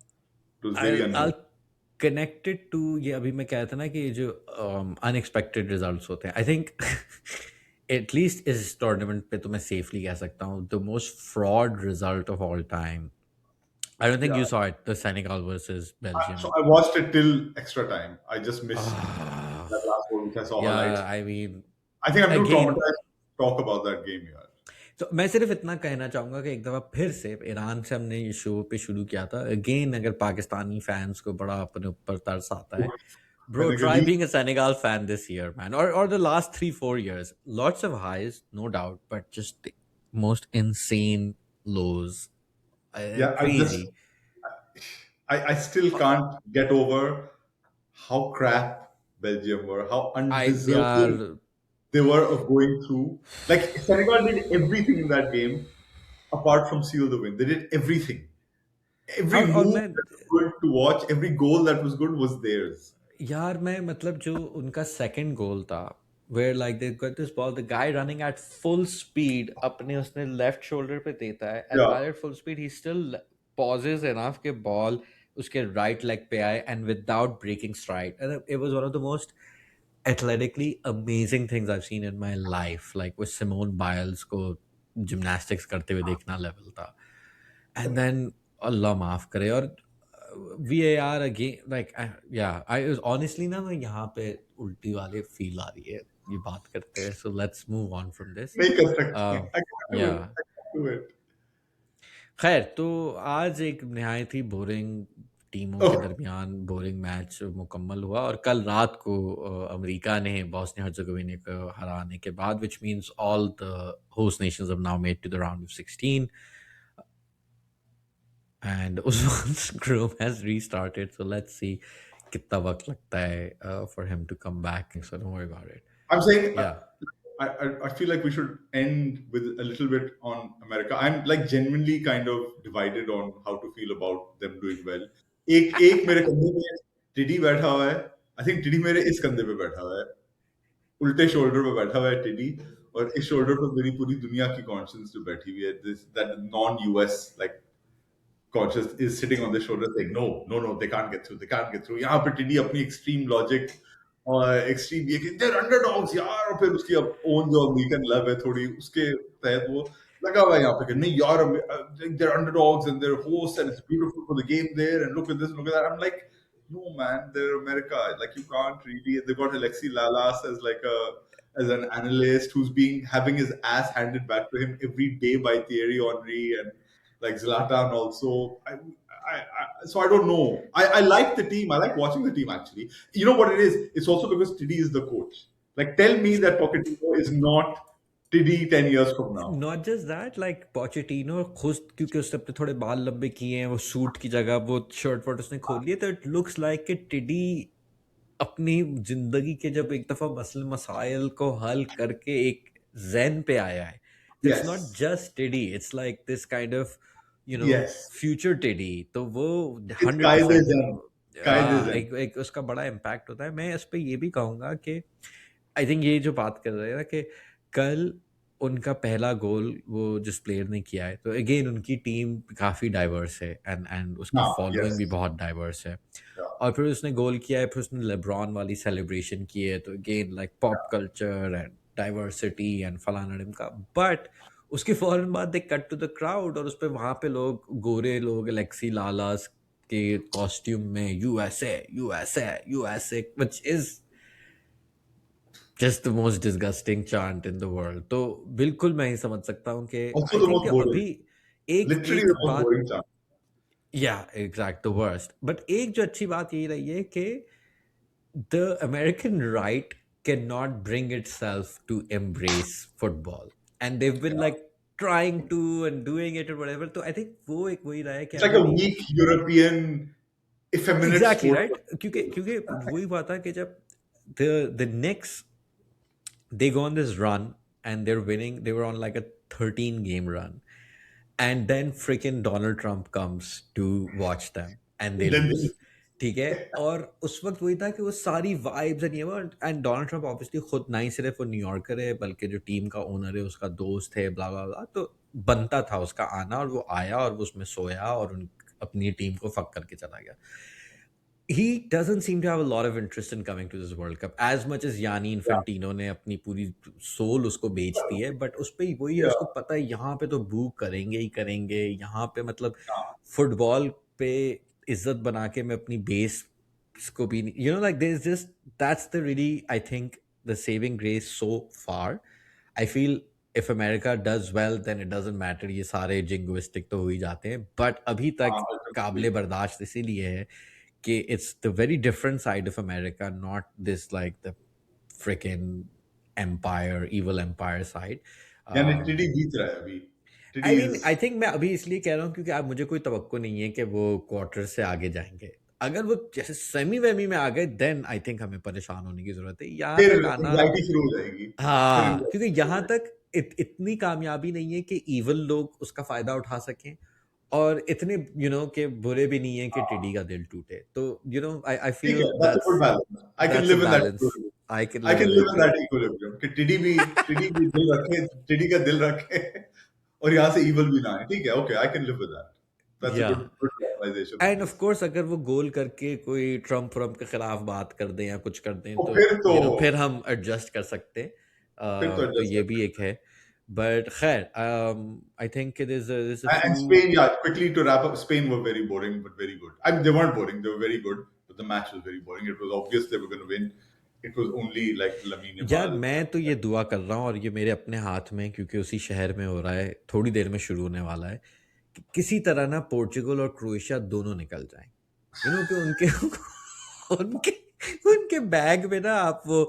It was very unusual. I'll connect it to ये अभी मैं कहता ना कि जो unexpected results होते हैं. I think at least इस tournament पे तो मैं safely कह सकता हूँ the most fraud result of all time. I don't think you saw it, the Senegal versus Belgium. So I watched it till extra time. I just missed that last goal which I saw highlights. I mean, I think I'm too traumatized to talk about that game यार. तो मैं सिर्फ इतना कहना चाहूँगा कि एक दफ़ा फिर से ईरान से हमने ये शो पे शुरू किया था. अगेन अगर पाकिस्तानी फैंस को बड़ा अपने ऊपर तरस आता है, Bro, मैंने try कभी being a Senegal fan this year, man, or the last 3 4 years. Lots of highs, no doubt, but just the most insane lows. yeah, Crazy. I still can't get over how crap Belgium were, how undeserving Yaar, they were of going through. Like Senegal did everything in that game apart from seal the win. They did everything. Every और move मैं that was good to watch, every goal that was good was theirs. यार मैं मतलब जो उनका second goal था where like they got this ball, the guy running at full speed अपने उसने लेफ्ट शोल्डर पे देता है and Yeah, while at full speed he still pauses enough के ball उसके right leg पे आए and without breaking stride, and it was one of the most athletically amazing things I've seen in my life, like with Simone Biles को gymnastics करते हुए देखना level था. And then अल्लाह माफ करे और VAR again, like yeah, I was honestly ना मैं यहाँ पे उल्टी वाले फील आ रही है ये बात करते हैं, so let's move on from this. नहीं कर सकते. uh, I can't do it. yeah, I can't do it. खैर तो आज एक नहायत ही बोरिंग टीमों के Oh, दरमियान बोरिंग मैच मुकम्मल हुआ और कल रात को अमेरिका ने बॉस्निया हर्जेगोविना को हराने के बाद, which means all the host nations have now made to the round of 16. And Usman's group has restarted, so let's see कितना वक्त लगता है for him to come back. So don't worry about it. I'm saying Yeah. I feel like we should end with a little bit on America. I'm like genuinely kind of divided on how to feel about them doing well. एक एक मेरे कंधे पे टिडी बैठा हुआ है. I think टिडी मेरे इस कंधे पे बैठा हुआ है. उल्टे शोल्डर पे बैठा हुआ है टिडी और इस शोल्डर पे मेरी पूरी दुनिया की कॉन्शियंस जो बैठी हुई है. This that non-US like conscious is sitting on the shoulder saying no, no, no, they can't get through, they can't get through. यहाँ पे टीडी अपनी extreme logic और extreme ये कि they're underdogs यार, और फिर उसकी अब own जो American love है थोड़ी उसके तहत वो लगा हुआ है यहाँ पे कि नहीं यार they're underdogs and they're hosts and it's beautiful for the game there and look at this and look at that. I'm like, no man, they're America, like you can't really. They've got Alexi Lalas as like a as an analyst who's being having his ass handed back to him every day by Thierry Henry and like Zlatan also. So I don't know. I like the team. I like watching the team actually. You know what it is? It's also because Tiddy is the coach. Like tell me that Pochettino is not Tiddy 10 years from now. Not just that, like Pochettino खुद क्योंकि उसने अपने थोड़े बाल लंबे किए हैं, वो सूट की जगह वो शर्ट वर्ट उसने खोल लिया, तो इट लुक्स लाइक कि टिडी अपनी जिंदगी के जब एक दफा मसल मसाइल को हल करके एक जैन पे आया है. It's not Yes. जस्ट टिडी, it's like this kind of Yes. Future टिडी. तो वो It's Kaide 100% Zen. Kaide Zen. एक उसका बड़ा इम्पैक्ट होता है. मैं इस पे ये भी कहूंगा कि आई थिंक ये जो बात कर रहे हैं ना कि कल उनका पहला गोल वो जिस प्लेयर ने किया है, तो अगेन उनकी टीम काफ़ी डाइवर्स है एंड उसकी Ah, फॉलोइंग भी yes. बहुत डाइवर्स है. Yeah. और फिर उसने गोल किया है, फिर उसने लेब्रॉन वाली सेलिब्रेशन की है, तो again like pop culture and diversity and फलाना ढिमका. बट उसके फौरन बाद दे कट टू द क्राउड और उस पर वहाँ पे लोग गोरे लोग अलेक्सी लालास के कॉस्ट्यूम में USA USA USA which is just the most disgusting chant in the world. तो बिल्कुल मैं ही समझ सकता हूँ कि Also I the think most boring. अभी एक Literally एक the most बात, boring chant. या एग्जैक्ट द वर्स्ट, बट एक जो अच्छी बात ये रही है कि the American right cannot bring itself to embrace football, and they've been Yeah. like trying to and doing it or whatever. तो I think वो एक वही रहा है कि It's like a अभी weak European effeminate exactly sport. Right, क्योंकि क्योंकि वही बात है कि जब the Knicks they go on this run and they're winning, they were on like a 13 game run, and then freaking Donald Trump comes to watch them and they Then lose. ठीक है, और उस वक्त वही था कि वो सारी वाइब्स एंड ये वो, एंड डोनाल्ड ट्रम्प ऑब्वियसली खुद ना ही सिर्फ वो न्यूयॉर्कर है बल्कि जो टीम का ओनर है उसका दोस्त है, ब्ला ब्ला ब्ला, तो बनता था उसका आना, और वो आया और वो उसमें सोया और अपनी टीम को फक करके चला गया. He doesn't seem to have a lot of interest in coming to this World Cup as much as Gianni Infantino ने अपनी पूरी सोल उसको बेच दी है. बट उस पे वही है, Yeah. उसको पता है यहाँ पे तो बू करेंगे ही करेंगे, यहाँ पे मतलब Yeah. फुटबॉल पे इज्जत बना के मैं अपनी बेस को भी, you know, like there's just, that's the really, I think, the saving grace so far. I feel if America does well then it doesn't matter, ये सारे जिंगोइस्टिक तो हो ही जाते हैं, बट अभी तक हाँ, बिल्कुल. काबिले बर्दाश्त इसीलिए है कि it's the very different side of America, not this like the freaking empire, evil empire side. यानी Um, टीडी जीत रहा है अभी. I TD mean is I think मैं अभी इसलिए कह रहा हूँ क्योंकि अब मुझे कोई तवक्को नहीं है कि वो क्वार्टर से आगे जाएंगे. अगर वो जैसे सेमी वेमी में आ गए देन आई थिंक हमें परेशान होने की जरूरत है. यहाँ फिर तक आना, एंग्जाइटी शुरू हो जाएगी. फिर हाँ, क्योंकि anxiety शुरू हो यहाँ जाएगी. तक इतनी कामयाबी नहीं है कि इवल लोग उसका फायदा उठा सकें और इतने के बुरे भी नहीं है कि टिड्डी का दिल टूटे. तो आई आई ठीक फील है, that's a good balance. I can that's a live in that balance. equilibrium. I can I live can in live that in that equilibrium कि टिडी भी दिल रखे, टिडी का दिल रखे और यहाँ से evil भी ना आए. ठीक है, okay, I can live with that. That's a या. good realization of end of this. Course अगर वो गोल करके कोई ट्रम्प व्रम्प के खिलाफ बात कर दें या कुछ कर दें तो तो फिर फिर हम एडजस्ट कर सकते हैं. तो तो adjust ये कर भी एक सकते है. बट खैर आई थिंक there's a हैं. And few. Spain, yeah, quickly to wrap up, Spain were very boring but very good. I mean, they weren't boring, they were very good, but the match was very boring. It was obvious they were going to win. It was only like Lamine यार Yamal. मैं तो ये दुआ कर रहा हूँ और ये मेरे अपने हाथ में क्योंकि उसी शहर में हो रहा है, थोड़ी देर में शुरू होने वाला है कि किसी तरह ना पोर्चुगल और क्रोएशिया दोनों निकल जाएं. कि उनके उनके उनके बैग में ना आप वो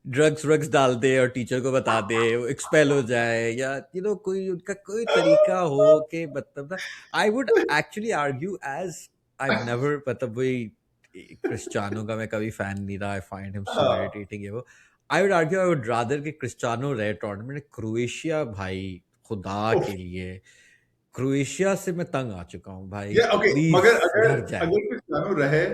ड्रग्स डाल दे और टीचर को बता दे, वो एक्सपेल हो जाए या कोई उनका कोई तरीका हो कि मतलब ना. I would actually argue as I never मतलब वही क्रिस्टियानो का मैं कभी फैन नहीं रहा. आई फाइंड हिम सो हाँ. इरिटेटिंग है वो. I would argue I would rather कि क्रिस्टियानो रहे टूर्नामेंट. क्रोएशिया भाई खुदा Oof. के लिए, क्रोएशिया से मैं तंग आ चुका हूँ भाई. Yeah, okay, प्लीज मगर अगर घर जाए. अगर क्रिस्टियानो रहे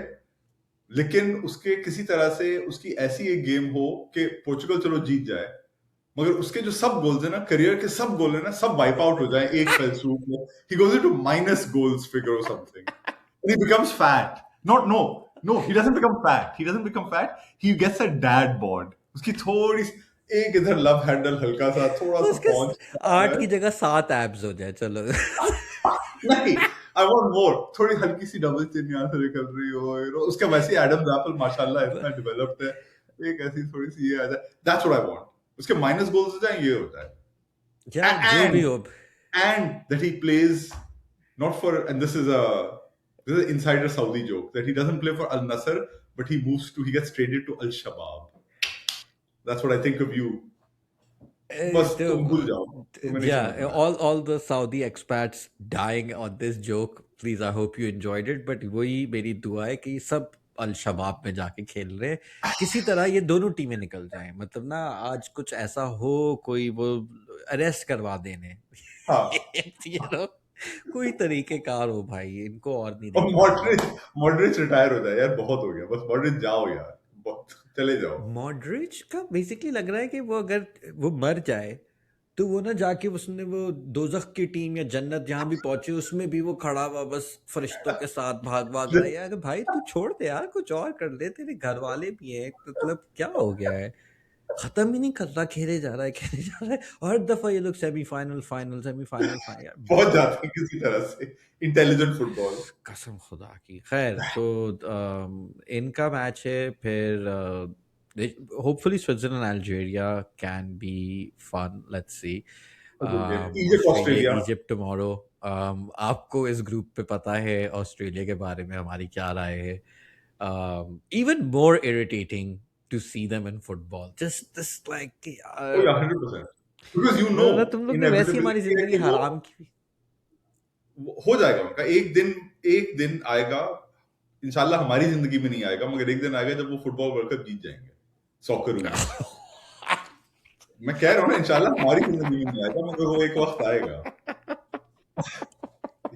लेकिन उसके किसी तरह से उसकी ऐसी एक गेम हो कि पोर्चुगल चलो जीत जाए, मगर उसके जो सब गोल्स है ना, करियर के सब गोल है ना, सब वाइप आउट हो जाए एक फेल swoop में. He goes into minus goals figure or something. And he becomes fat. No, he doesn't become fat. He doesn't become fat. He gets a dad bod. उसकी थोड़ी एक इधर लव हैंडल हल्का सा थोड़ा सा उसके पॉन्च. 8 की जगह 7 एब्स हो जाए चलो. नहीं, I want more. थोड़ी हल्की सी डबल चिन यहाँ से निकल रही हो, उसका वैसे ही एडम एप्पल माशाल्लाह इतना डेवलप्ड है, एक ऐसी थोड़ी सी ये आ जाए. That's what I want. उसके माइनस गोल्स हो जाए, ये होता है. यार जो भी हो. And that he plays not for, and this is an insider Saudi joke, that he doesn't play for Al Nassr, but he gets traded to Al Shabab. That's what I think of you. बस तुम भूल जाओ, तुम्हें नहीं Yeah, समझना. all the Saudi expats dying on this joke. Please, I hope you enjoyed it. But वही मेरी दुआ है कि सब अल शबाब में जाके खेल रहे हैं. किसी तरह ये दोनों टीमें निकल जाएं. मतलब ना आज कुछ ऐसा हो, कोई वो अरेस्ट करवा देने. हाँ. कोई तरीकेकार हो भाई, इनको और नहीं और देखना. मॉडरिच रिटायर हो जाए यार, बहुत हो गया. बस मॉडरिच जाओ यार, चले जाओ. मॉडरिच का बेसिकली लग रहा है कि वो अगर वो मर जाए तो वो ना जाके उसने वो दोजख की टीम या जन्नत जहां भी पहुंचे उसमें भी वो खड़ा हुआ बस फरिश्तों के साथ भाग रहा है. यार भाई तू छोड़ दे यार, कुछ और कर ले, तेरे घर वाले भी हैं. मतलब क्या हो गया है, खत्म ही नहीं कर रहा, खेले जा रहा है और हर दफा ये लोग सेमीफाइनल फाइनल. पहुंच जाते हैं किसी तरह से. इंटेलिजेंट फुटबॉल, कसम खुदा की. खैर तो इनका मैच है फिर. Hopefully Switzerland and Algeria can be fun. Let's see. Egypt Australia. Egypt tomorrow. आपको इस ग्रुप पे पता है ऑस्ट्रेलिया के बारे में हमारी क्या राय है. Even more irritating to see them in football. Just like Oh yeah, 100%. Because you know, तुम लोग ने वैसी हमारी जिंदगी हराम की. हो जाएगा उनका एक दिन आएगा, इंशाल्लाह हमारी जिंदगी में नहीं आएगा, मगर एक दिन आएगा जब वो फुटबॉल वर्ल्ड कप जीत जाएंगे सॉकर में. मैं कह रहा हूँ ना, इंशाल्लाह हमारी जिंदगी में नहीं आएगा, मगर वो एक वक्त आएगा.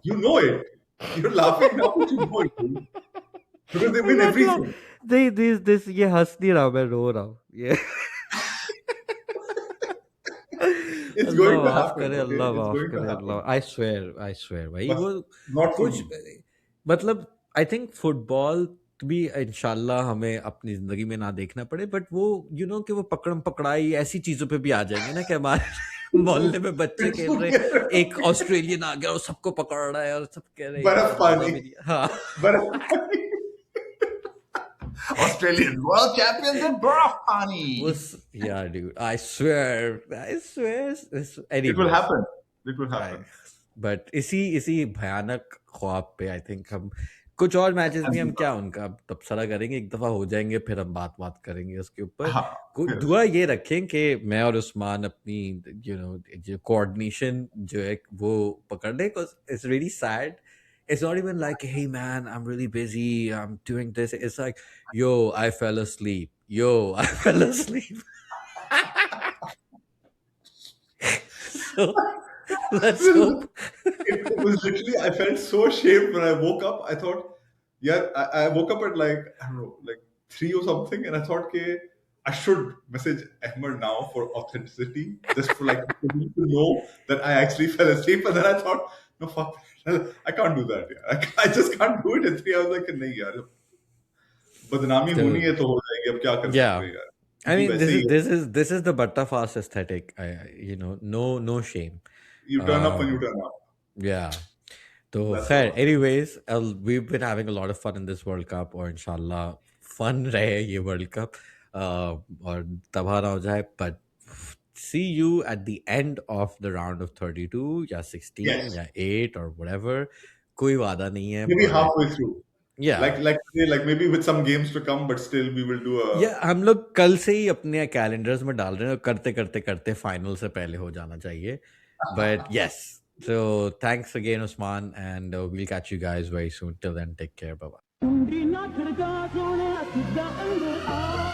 You know it. You're laughing now, but you know it. Because they win everything. this ये हंस नहीं रहा, मैं रो रहा हूँ. ये It's going to happen. अल्लाह माफ करे अल्लाह. I swear भाई वो Not for कुछ me. मतलब आई थिंक फुटबॉल भी इंशाल्लाह हमें अपनी जिंदगी में ना देखना पड़े. बट वो कि वो पकड़म पकड़ाई ऐसी चीजों पे भी आ जाएंगे ना कि हमारे मोहल्ले में बच्चे खेल रहे हैं, एक ऑस्ट्रेलियन आ गया और सबको पकड़ रहा है और सब कह रहे हैं बर्फ पानी. हाँ. Australian world champions in baraff pani. Yeah, dude. I swear. It will happen. But इसी भयानक ख्वाब पे आई थिंक हम कुछ और मैचेस भी हम ऐसा क्या उनका तबसरा करेंगे, एक दफ़ा हो जाएँगे फिर हम बात करेंगे उसके ऊपर। हाँ, को फिर दुआ ये रखें कि मैं और उस्मान अपनी जो कोऑर्डिनेशन जो है वो पकड़ लें, 'cause it's really sad. It's not even like, "Hey man, I'm really busy, I'm doing this." It's like, "Yo, I fell asleep. Yo, I fell asleep." So, let's hope. it was literally, I felt so ashamed when I woke up. I thought, yeah, I woke up at like, I don't know, like 3 or something, and I thought, okay, I should message Ahmed now for authenticity, just for like for me to know that I actually fell asleep. And then I thought, no, fuck, I can't do that. Yeah. I just can't do it in 3 hours. Like, नहीं यार, बदनामी होनी So, है तो हो जाएगी, अब क्या कर सकते yeah. हैं यार, I क्योंकि mean, वैसे ही this is the Butterfast aesthetic. No shame. you turn up when you Um, turn up. yeah. तो That's खैर, all. anyways, we've been having a lot of fun in this World Cup और इंशाल्लाह fun रहे ये World Cup और तबाह ना हो जाए, but see you at the end of the round of 32 या 16 Yes. या 8 or whatever, कोई वादा नहीं है, Maybe but halfway through. yeah. Like maybe with some games to come, but still we will do a. या हम लोग कल से ही अपने कैलेंडर्स में डाल रहे हैं और करते करते करते फाइनल से पहले हो जाना चाहिए, but yes. So thanks again, Usman, and we'll catch you guys very soon. Till then, take care. Bye bye.